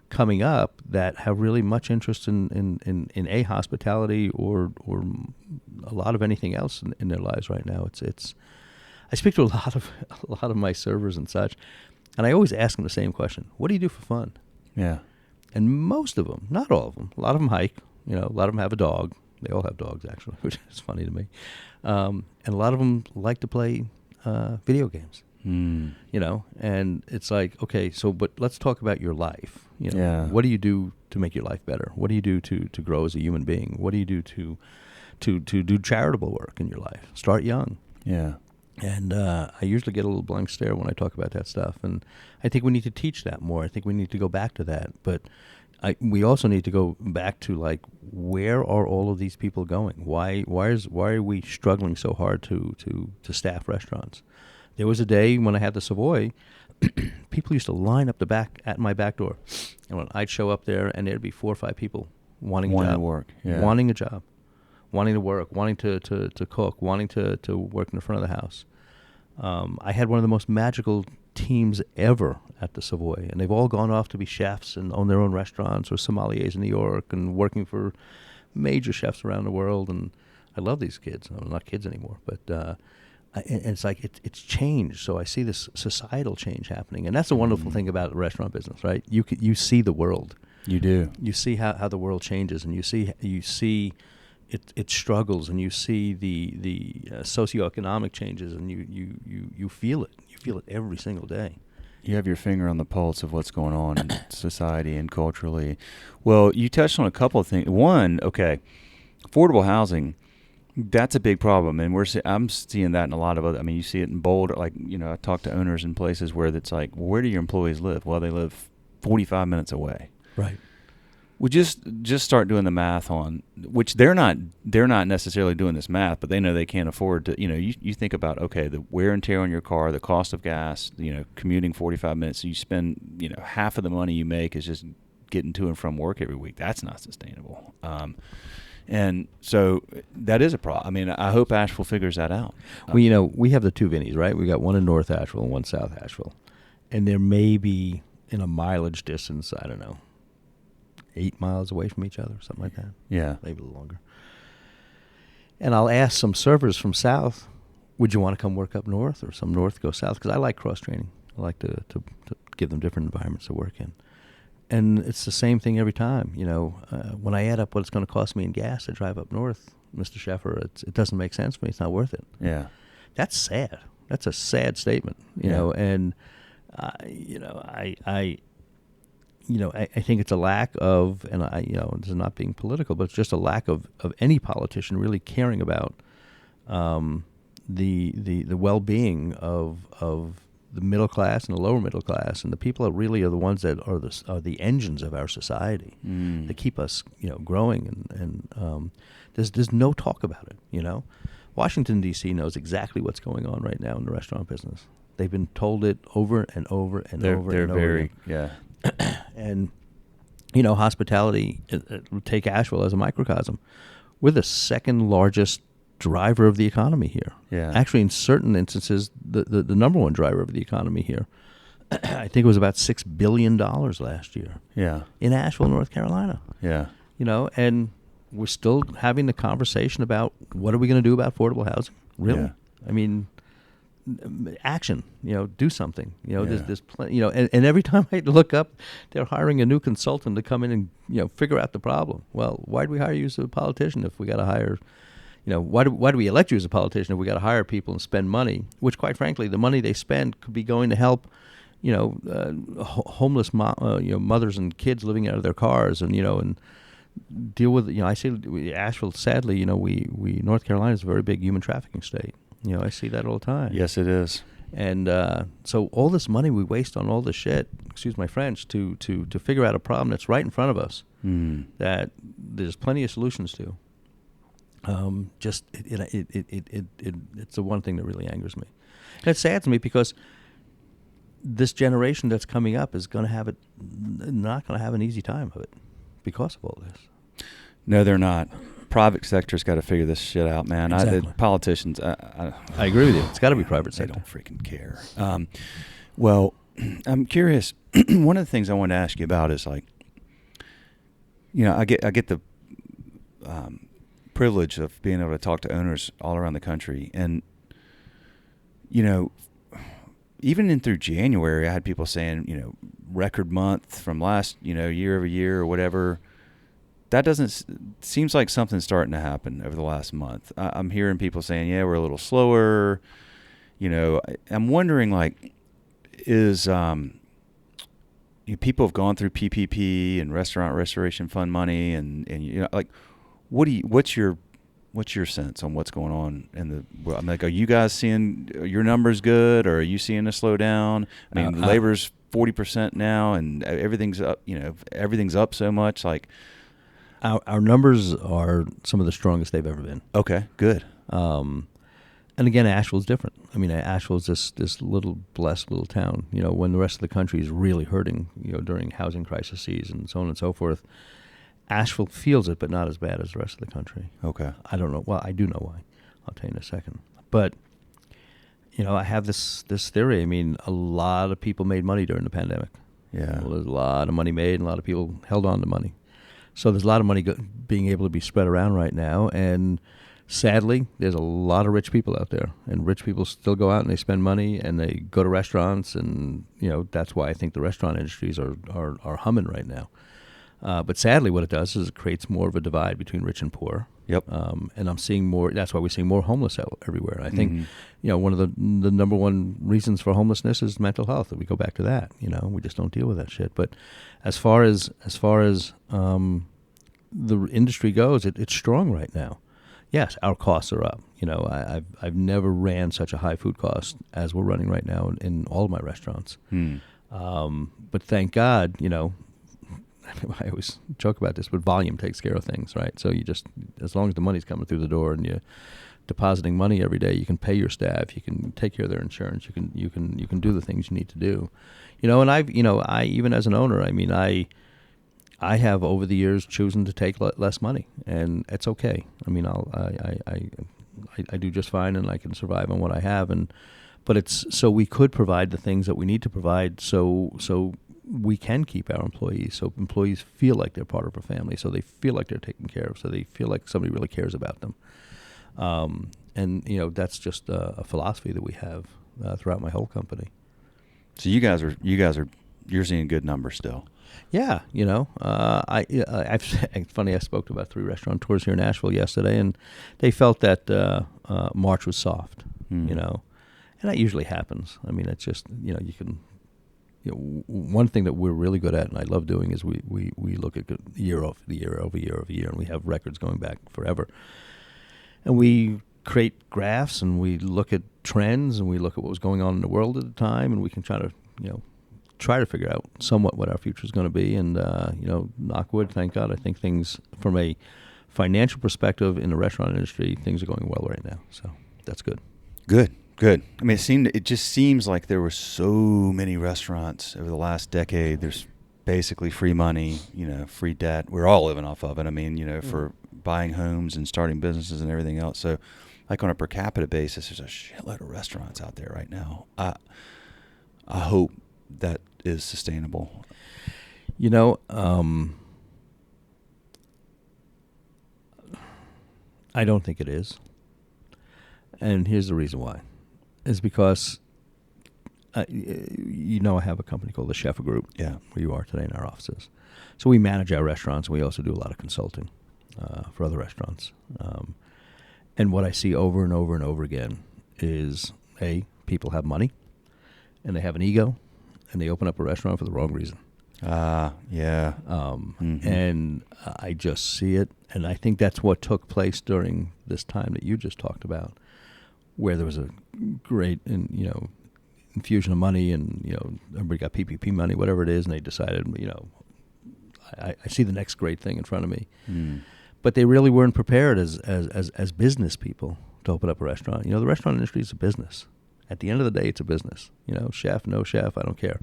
coming up that have really much interest in a hospitality or a lot of anything else in their lives right now. It's I speak to a lot of my servers and such, and I always ask them the same question: what do you do for fun? Yeah. And most of them, not all of them, a lot of them hike. A lot of them have a dog. They all have dogs, actually, which is funny to me. And a lot of them like to play video games. And it's like, okay, but let's talk about your life. What do you do to make your life better? What do you do to grow as a human being? What do you do to do charitable work in your life? Start young. Yeah. And I usually get a little blank stare when I talk about that stuff. And I think we need to teach that more. I think we need to go back to that. But we also need to go back to, like, where are all of these people going? Why are we struggling so hard to staff restaurants? There was a day when I had the Savoy, people used to line up at my back door. And when I'd show up there, and there'd be 4 or 5 people wanting a job. To work. Yeah. Wanting a job. Wanting to work, wanting to cook, wanting to work in the front of the house. I had one of the most magical teams ever at the Savoy, and they've all gone off to be chefs and own their own restaurants or sommeliers in New York and working for major chefs around the world. And I love these kids. I'm not kids anymore, but and it's like it's changed. So I see this societal change happening, and that's the wonderful thing about the restaurant business, right? You see the world. You do. You see how the world changes, and you see it struggles, and you see the socioeconomic changes, and you feel it. You feel it every single day. You have your finger on the pulse of what's going on in society and culturally. Well, you touched on a couple of things. One, okay, affordable housing, that's a big problem, and I'm seeing that in a lot of other. I mean, you see it in Boulder. Like, I talk to owners in places where it's like, where do your employees live? Well, they live 45 minutes away. Right. Well, just start doing the math on, which they're not necessarily doing this math, but they know they can't afford to. You think about, okay, the wear and tear on your car, the cost of gas, commuting 45 minutes. So you spend, half of the money you make is just getting to and from work every week. That's not sustainable. And so that is a problem. I mean, I hope Asheville figures that out. Well, we have the 2 Vinnies, right? We got one in North Asheville and one South Asheville, and there may be, in a mileage distance, I don't know, 8 miles away from each other, something like that. Yeah. Maybe a little longer. And I'll ask some servers from South, would you want to come work up north, or some north go south? Because I like cross-training. I like to give them different environments to work in. And it's the same thing every time. When I add up what it's going to cost me in gas to drive up north, Mr. Scheffer, it doesn't make sense for me. It's not worth it. Yeah. That's sad. That's a sad statement, and, I think it's a lack of, and this is not being political, but it's just a lack of any politician really caring about the well-being of the middle class and the lower middle class, and the people that really are the ones that are the engines of our society that keep us growing, and there's no talk about it. Washington D.C. knows exactly what's going on right now in the restaurant business. They've been told it over and over and over. They're and over very again. And hospitality, take Asheville as a microcosm. We're the second largest driver of the economy here. Yeah. Actually, in certain instances, the number one driver of the economy here. I think it was about $6 billion last year. Yeah. In Asheville, North Carolina. Yeah. And we're still having the conversation about what are we going to do about affordable housing? Really? Yeah. I mean, action, do something, there's plenty, and every time I look up, they're hiring a new consultant to come in and, figure out the problem. Well, why do we hire you as a politician if we got to hire, why do we elect you as a politician if we got to hire people and spend money, which quite frankly, the money they spend could be going to help, homeless mothers and kids living out of their cars, and, and deal with, I say Asheville, sadly, we North Carolina is a very big human trafficking state. I see that all the time. Yes, it is. And so all this money we waste on all this shit excuse my French, to figure out a problem that's right in front of us that there's plenty of solutions to. It's the one thing that really angers me. And it saddens me because this generation that's coming up is not going to have an easy time of it because of all this. No, they're not. Private sector's got to figure this shit out, man. Exactly. The politicians, I agree with you. It's got to be private they sector. don't freaking care. Well, I'm curious. One of the things I wanted to ask you about is like, I get the privilege of being able to talk to owners all around the country, and even in through January, I had people saying, record month from last, year over year or whatever. That seems like something's starting to happen over the last month. I'm hearing people saying, yeah, we're a little slower. I'm wondering, like, is people have gone through PPP and Restaurant Restoration Fund money, and like, what's your sense on what's going on I'm like, are you guys seeing your numbers good, or are you seeing a slowdown? I mean, labor's 40% now, and everything's up. Everything's up so much. Like, our numbers are some of the strongest they've ever been. Okay, good. And again, Asheville's different. I mean, Asheville's this little blessed little town. When the rest of the country is really hurting, during housing crises and so on and so forth, Asheville feels it, but not as bad as the rest of the country. Okay. I don't know. Well, I do know why. I'll tell you in a second. But I have this theory. I mean, a lot of people made money during the pandemic. Yeah. Well, there's a lot of money made, and a lot of people held on to money. So there's a lot of money being able to be spread around right now, and sadly, there's a lot of rich people out there, and rich people still go out and they spend money and they go to restaurants, and that's why I think the restaurant industries are humming right now. But sadly, what it does is it creates more of a divide between rich and poor. Yep. And I'm seeing more. That's why we're seeing more homeless out everywhere. And I think one of the number one reasons for homelessness is mental health. That we go back to that. We just don't deal with that shit. But as far as the industry goes, it's strong right now. Yes, our costs are up. I've never ran such a high food cost as we're running right now in all of my restaurants. But thank God, I always joke about this, but volume takes care of things, right? So you just, as long as the money's coming through the door and you're depositing money every day, you can pay your staff, you can take care of their insurance, you can do the things you need to do. And I even as an owner, I mean, I have over the years chosen to take less money, and it's okay. I mean, I do just fine, and I can survive on what I have, but it's so we could provide the things that we need to provide, so we can keep our employees, so employees feel like they're part of a family, so they feel like they're taken care of, so they feel like somebody really cares about them. And that's just a philosophy that we have throughout my whole company. So you're seeing good numbers still. Yeah, it's funny. I spoke to about 3 restaurateurs here in Asheville yesterday, and they felt that March was soft. And that usually happens. I mean, it's just you can. One thing that we're really good at, and I love doing, is we look at year over year, and we have records going back forever. And we create graphs, and we look at trends, and we look at what was going on in the world at the time, and we can try to figure out somewhat what our future is going to be. And knock wood, thank God, I think things from a financial perspective in the restaurant industry, things are going well right now. So that's good. Good. I mean, it just seems like there were so many restaurants over the last decade. There's basically free money, free debt. We're all living off of it. I mean, for buying homes and starting businesses and everything else. So, like on a per capita basis, there's a shitload of restaurants out there right now. I hope that is sustainable. I don't think it is. And here's the reason why. Is because, I have a company called the Scheffer Group, where you are today in our offices. So we manage our restaurants, and we also do a lot of consulting for other restaurants. And what I see over and over and over again is, people have money, and they have an ego, and they open up a restaurant for the wrong reason. Yeah. And I just see it, and I think that's what took place during this time that you just talked about, where there was a great, and infusion of money, and everybody got PPP money, whatever it is, and they decided, I see the next great thing in front of me. But they really weren't prepared as business people to open up a restaurant. The restaurant industry is a business. At the end of the day, it's a business. Chef, no chef, I don't care.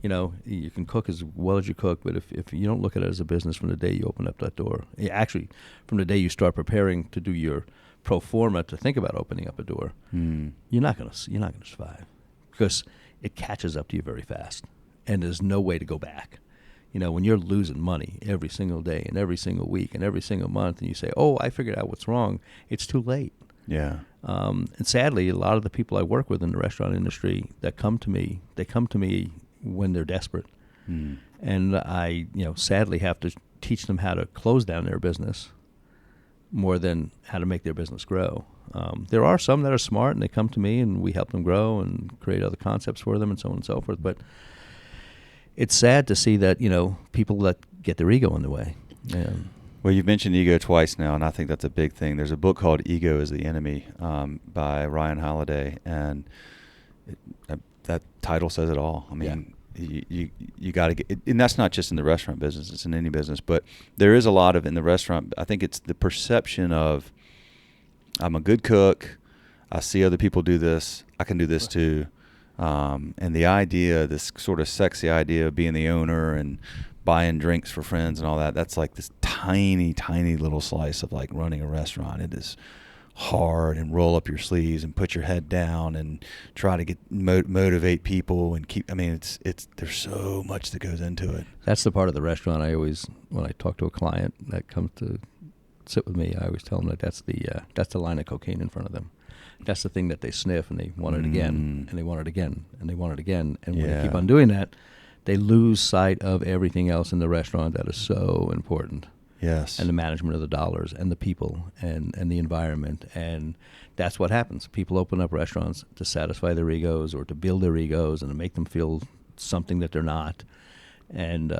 You can cook as well as you cook, but if you don't look at it as a business from the day you open up that door, actually, from the day you start preparing to do your pro forma to think about opening up a door, you're not gonna survive, because it catches up to you very fast, and there's no way to go back. When you're losing money every single day and every single week and every single month, and you say, "Oh, I figured out what's wrong," it's too late. Yeah. And sadly, a lot of the people I work with in the restaurant industry that come to me, they come to me when they're desperate. And I, sadly have to teach them how to close down their business more than how to make their business grow. There are some that are smart, and they come to me and we help them grow and create other concepts for them and so on and so forth. But it's sad to see that, people let get their ego in the way. Well, you've mentioned ego twice now, and I think that's a big thing. There's a book called Ego is the Enemy by Ryan Holiday, and that title says it all. I mean, you got to get – and that's not just in the restaurant business. It's in any business. But there is a lot of – in the restaurant, I think it's the perception of I'm a good cook. I see other people do this. I can do this too. And the idea, this sort of sexy idea of being the owner and buying drinks for friends and all that, that's like this tiny, tiny little slice of like running a restaurant. It is hard, and roll up your sleeves and put your head down and try to get motivate people and keep. I mean, it's there's so much that goes into it. That's the part of the restaurant I always, when I talk to a client that comes to sit with me, I always tell them that that's the line of cocaine in front of them. That's the thing that they sniff, and they want it again, and they want it again, and they want it again. And when they keep on doing that, they lose sight of everything else in the restaurant that is so important. Yes. And the management of the dollars and the people and the environment. And that's what happens. People open up restaurants to satisfy their egos or to build their egos and to make them feel something that they're not. And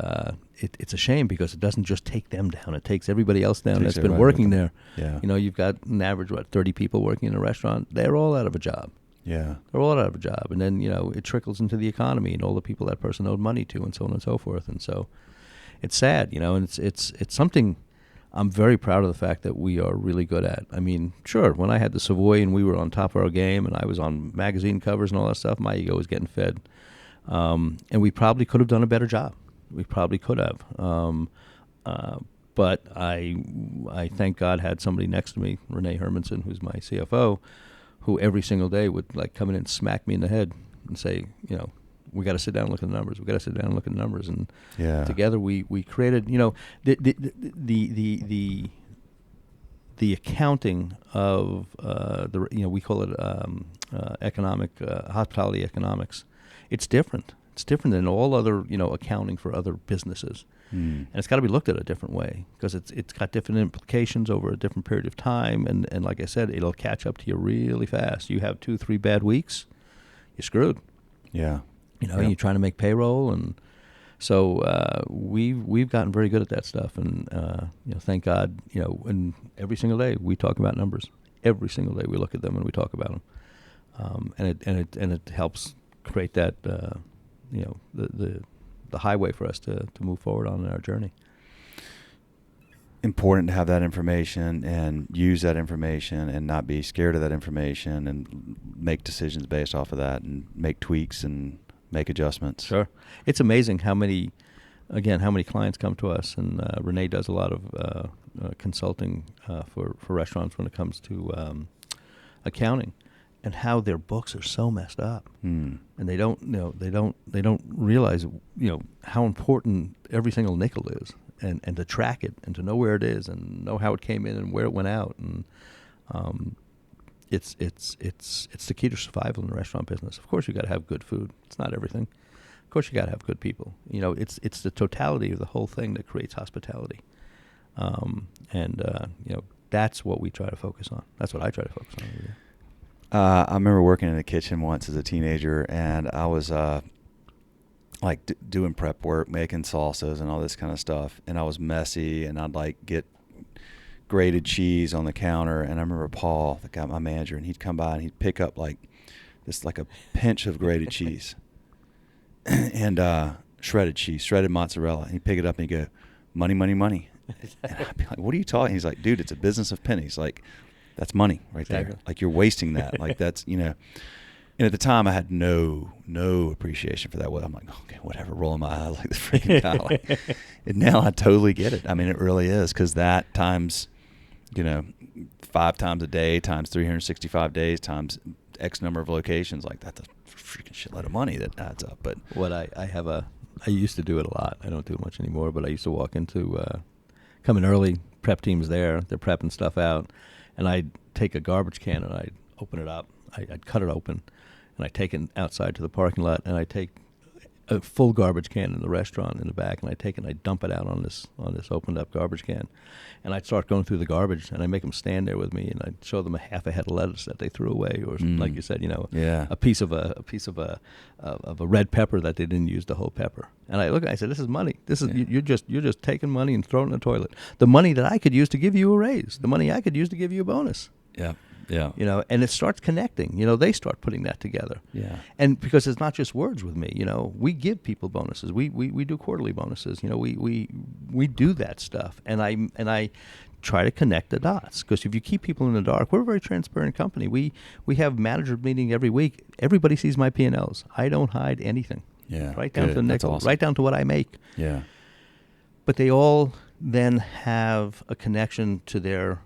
it's a shame, because it doesn't just take them down. It takes everybody else down that's been working there. Yeah. You've got an average, 30 people working in a restaurant. They're all out of a job. Yeah. They're all out of a job. And then, it trickles into the economy and all the people that person owed money to and so on and so forth. And so it's sad, and it's something I'm very proud of the fact that we are really good at. I mean, sure, when I had the Savoy and we were on top of our game and I was on magazine covers and all that stuff, my ego was getting fed. And we probably could have done a better job. We probably could have. But I thank God had somebody next to me, Renee Hermanson, who's my CFO, who every single day would come in and smack me in the head and say, we got to sit down and look at the numbers. We got to sit down and look at the numbers. And together we created, the accounting of we call it economic hospitality economics. It's different. It's different than all other accounting for other businesses, and it's got to be looked at a different way, because it's got different implications over a different period of time. And like I said, it'll catch up to you really fast. You have 2-3 bad weeks, you're screwed. Yeah. You're trying to make payroll, and so we've gotten very good at that stuff. And thank God, and every single day we talk about numbers. Every single day we look at them and we talk about them, and it helps create that the highway for us to move forward on in our journey. Important to have that information and use that information and not be scared of that information and make decisions based off of that and make tweaks and make adjustments. Sure. It's amazing how many clients come to us, and Renee does a lot of consulting for restaurants when it comes to accounting, and how their books are so messed up. And they don't realize how important every single nickel is, and to track it and to know where it is and know how it came in and where it went out. And it's the key to survival in the restaurant business. Of course, you got to have good food. It's not everything. Of course, you got to have good people. It's the totality of the whole thing that creates hospitality. That's what we try to focus on. That's what I try to focus on every day. I remember working in a kitchen once as a teenager, and I was doing prep work, making salsas and all this kind of stuff, and I was messy, and I'd get grated cheese on the counter. And I remember Paul, the guy, my manager, and he'd come by and he'd pick up this like a pinch of grated cheese and shredded cheese, shredded mozzarella. And he'd pick it up and he'd go, money, money, money. And I'd be like, what are you talking? He's like, dude, it's a business of pennies. Like, that's money right there. Like, you're wasting that. Like, that's, you know. And at the time, I had no appreciation for that. I'm like, okay, whatever, rolling my eye like the freaking guy. Like, and now I totally get it. I mean, it really is, because that times, you know, 5 times a day, times 365 days, times X number of locations, like that's a freaking shitload of money that adds up. But what I used to do it a lot. I don't do it much anymore, but I used to walk into, come in early, prep teams there, they're prepping stuff out, and I'd take a garbage can and I'd open it up, I'd cut it open, and I'd take it outside to the parking lot, and I'd take a full garbage can in the restaurant in the back, and I'd take it and I'd dump it out on this opened up garbage can, and I'd start going through the garbage, and I'd make them stand there with me, and I'd show them a half a head of lettuce that they threw away, or like you said, you know, a piece of a red pepper that they didn't use the whole pepper. And I said, this is money. This is you're just taking money and throwing it in the toilet. The money that I could use to give you a raise, the money I could use to give you a bonus. Yeah. Yeah. You know, and it starts connecting. You know, they start putting that together. Yeah. And because it's not just words with me, you know, we give people bonuses. We do quarterly bonuses. You know, we do that stuff. And I try to connect the dots, because if you keep people in the dark, we're a very transparent company. We have manager meeting every week. Everybody sees my P&Ls. I don't hide anything. Yeah. Right down to the nickel, awesome. right down to what I make. Yeah. But they all then have a connection to their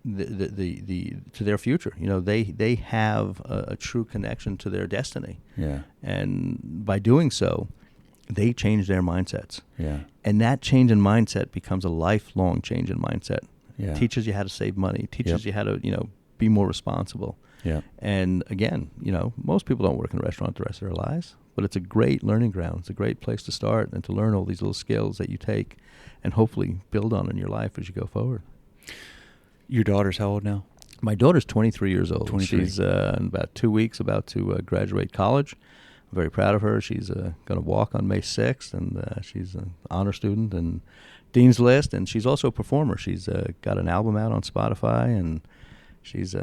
to their future. You know, they have a true connection to their destiny. Yeah. And by doing so, they change their mindsets. Yeah. And that change in mindset becomes a lifelong change in mindset. Yeah. Teaches you how to save money, teaches you how to, you know, be more responsible. Yeah. And again, you know, most people don't work in a restaurant the rest of their lives, but it's a great learning ground. It's a great place to start and to learn all these little skills that you take and hopefully build on in your life as you go forward. Your daughter's how old now? My daughter's 23 years old. 23. She's in about 2 weeks about to graduate college. I'm very proud of her. She's going to walk on May 6th, and she's an honor student and Dean's List, and she's also a performer. She's got an album out on Spotify, and she's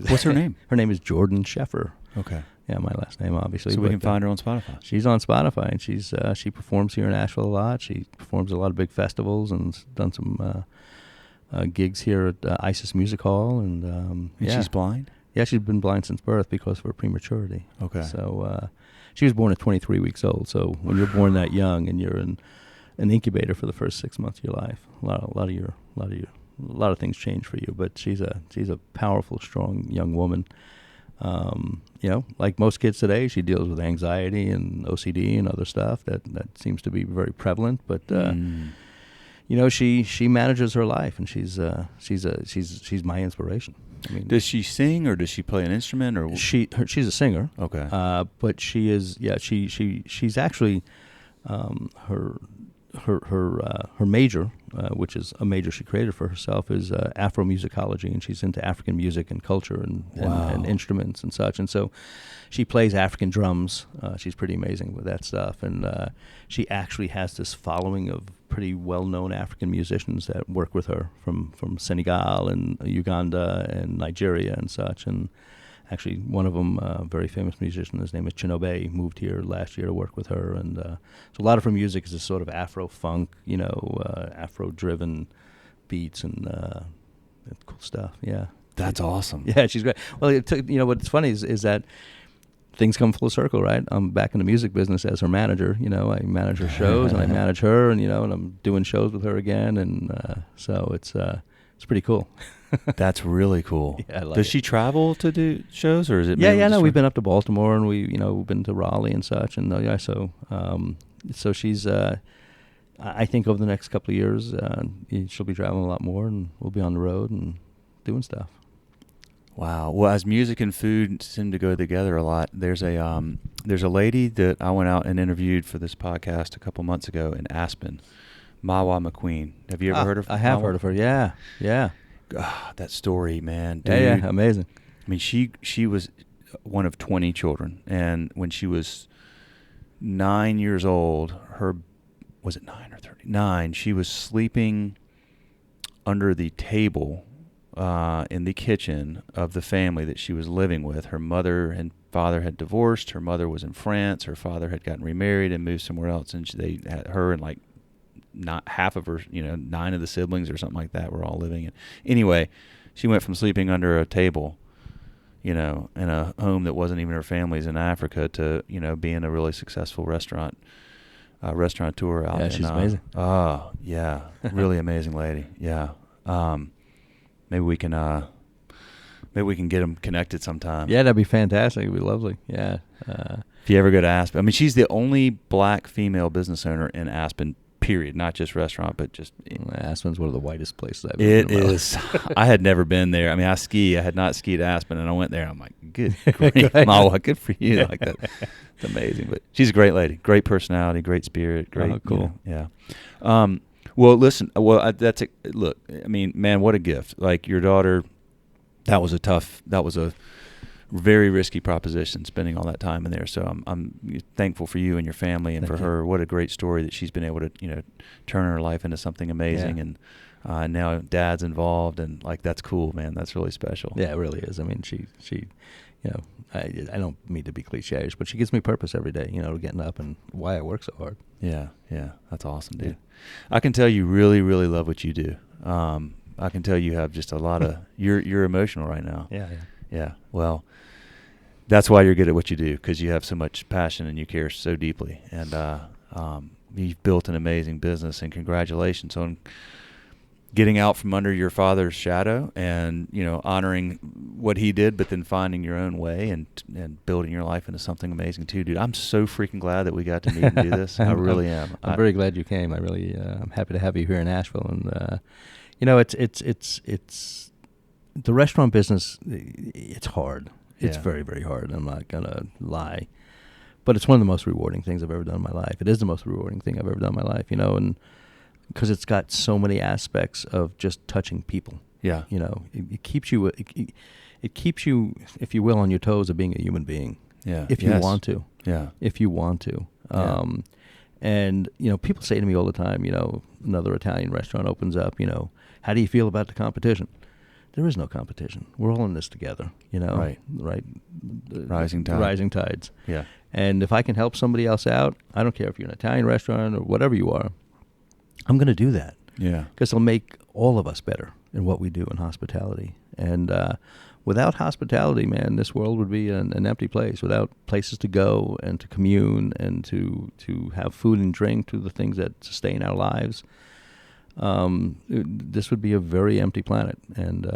What's her name? Her name is Jordan Scheffer. Okay. Yeah, my last name, obviously. So we can find her on Spotify. She's on Spotify, and she performs here in Asheville a lot. She performs at a lot of big festivals and done some gigs here at ISIS Music Hall. And she's blind? Yeah, she's been blind since birth because of her prematurity. Okay. So she was born at 23 weeks old. So when you're born that young and you're in an incubator for the first 6 months of your life, a lot of things change for you. But she's a powerful, strong young woman. You know, like most kids today, she deals with anxiety and OCD and other stuff that seems to be very prevalent. But you know, she manages her life, and she's my inspiration. I mean, does she sing, or does she play an instrument, or she's a singer? Okay. But she is she's actually her major, which is a major she created for herself, is Afromusicology, and she's into African music and culture and instruments and such. And so she plays African drums. She's pretty amazing with that stuff. And she actually has this following of pretty well-known African musicians that work with her from Senegal and Uganda and Nigeria and such. And actually, one of them, a very famous musician, his name is Chinobe, moved here last year to work with her. And so a lot of her music is this sort of Afro-funk, you know, Afro-driven beats and cool stuff. Yeah. That's awesome. Yeah, she's great. Well, you know, what's funny is that things come full circle, right? I'm back in the music business as her manager. You know, I manage her shows and I manage her, and, you know, and I'm doing shows with her again. And so it's pretty cool. That's really cool. Yeah, I like Does it. she travel to do shows, or is it? No, we've been up to Baltimore, and we've been to Raleigh and such, and so she's. I think over the next couple of years, she'll be traveling a lot more, and we'll be on the road and doing stuff. Wow. Well, as music and food seem to go together a lot, there's a lady that I went out and interviewed for this podcast a couple months ago in Aspen, Mawa McQueen. Have you ever heard of her? I have heard of her. Yeah. That story, man. Dude. Yeah, amazing. I mean, she was one of 20 children, and when she was 9 years old, was it 9 or 30? 9, she was sleeping under the table in the kitchen of the family that she was living with. Her mother and father had divorced. Her mother was in France. Her father had gotten remarried and moved somewhere else. And they had her and like not half of her, 9 of the siblings or something like that were all living. And anyway, she went from sleeping under a table, in a home that wasn't even her family's in Africa to, being a really successful restaurateur out. Yeah, she's amazing. Oh, yeah, really amazing lady. Yeah. Maybe we can get them connected sometime. Yeah, that'd be fantastic. It'd be lovely. Yeah. If you ever go to Aspen, I mean, she's the only black female business owner in Aspen. Period. Not just restaurant, but just. Aspen's one of the whitest places I've ever been. It is. I had never been there. I mean, I ski. I had not skied Aspen, and I went there. And I'm like, good grief, Mawa, good for you. Like that. It's amazing. But she's a great lady, great personality, great spirit, great. Oh, cool. Yeah. Well, listen. Well, that's a look. I mean, man, what a gift! Like your daughter. That was a very risky proposition, spending all that time in there. So I'm thankful for you and your family, and for her. What a great story that she's been able to turn her life into something amazing, and now Dad's involved, and like that's cool, man. That's really special. Yeah, it really is. I mean, she I don't mean to be cliche, but she gives me purpose every day. Getting up and why I work so hard. Yeah, that's awesome, dude. Yeah. I can tell you really, really love what you do. I can tell you have just a lot of you're emotional right now. Yeah. Well, that's why you're good at what you do, because you have so much passion and you care so deeply. And you've built an amazing business, and congratulations on getting out from under your father's shadow and, honoring what he did, but then finding your own way and building your life into something amazing too, dude. I'm so freaking glad that we got to meet and do this. I really am. I'm very glad you came. I really, I'm happy to have you here in Asheville. And, it's the restaurant business. It's hard. It's very, very hard. I'm not going to lie. But it's one of the most rewarding things I've ever done in my life. It is the most rewarding thing I've ever done in my life, and because it's got so many aspects of just touching people. Yeah. It keeps you, it keeps you, if you will, on your toes of being a human being. Yeah. If you want to. Yeah. If you want to. And, people say to me all the time, another Italian restaurant opens up, how do you feel about the competition? There is no competition. We're all in this together, Right. Rising tides. Yeah. And if I can help somebody else out, I don't care if you're an Italian restaurant or whatever you are, I'm going to do that. Yeah. Because it'll make all of us better in what we do in hospitality. And without hospitality, man, this world would be an empty place. Without places to go and to commune and to have food and drink, to the things that sustain our lives, this would be a very empty planet. And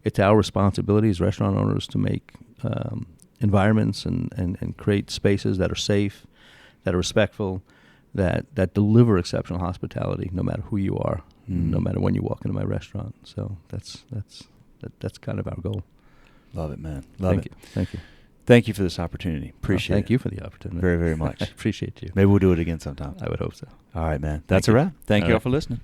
it's our responsibility as restaurant owners to make environments and create spaces that are safe, that are respectful, that deliver exceptional hospitality, no matter who you are, no matter when you walk into my restaurant. So that's kind of our goal. Love it, man. Thank you. Thank you for this opportunity. Appreciate it. Thank you for the opportunity. Very, very much. I appreciate you. Maybe we'll do it again sometime. I would hope so. All right, man. That's a wrap. Thank you all for listening.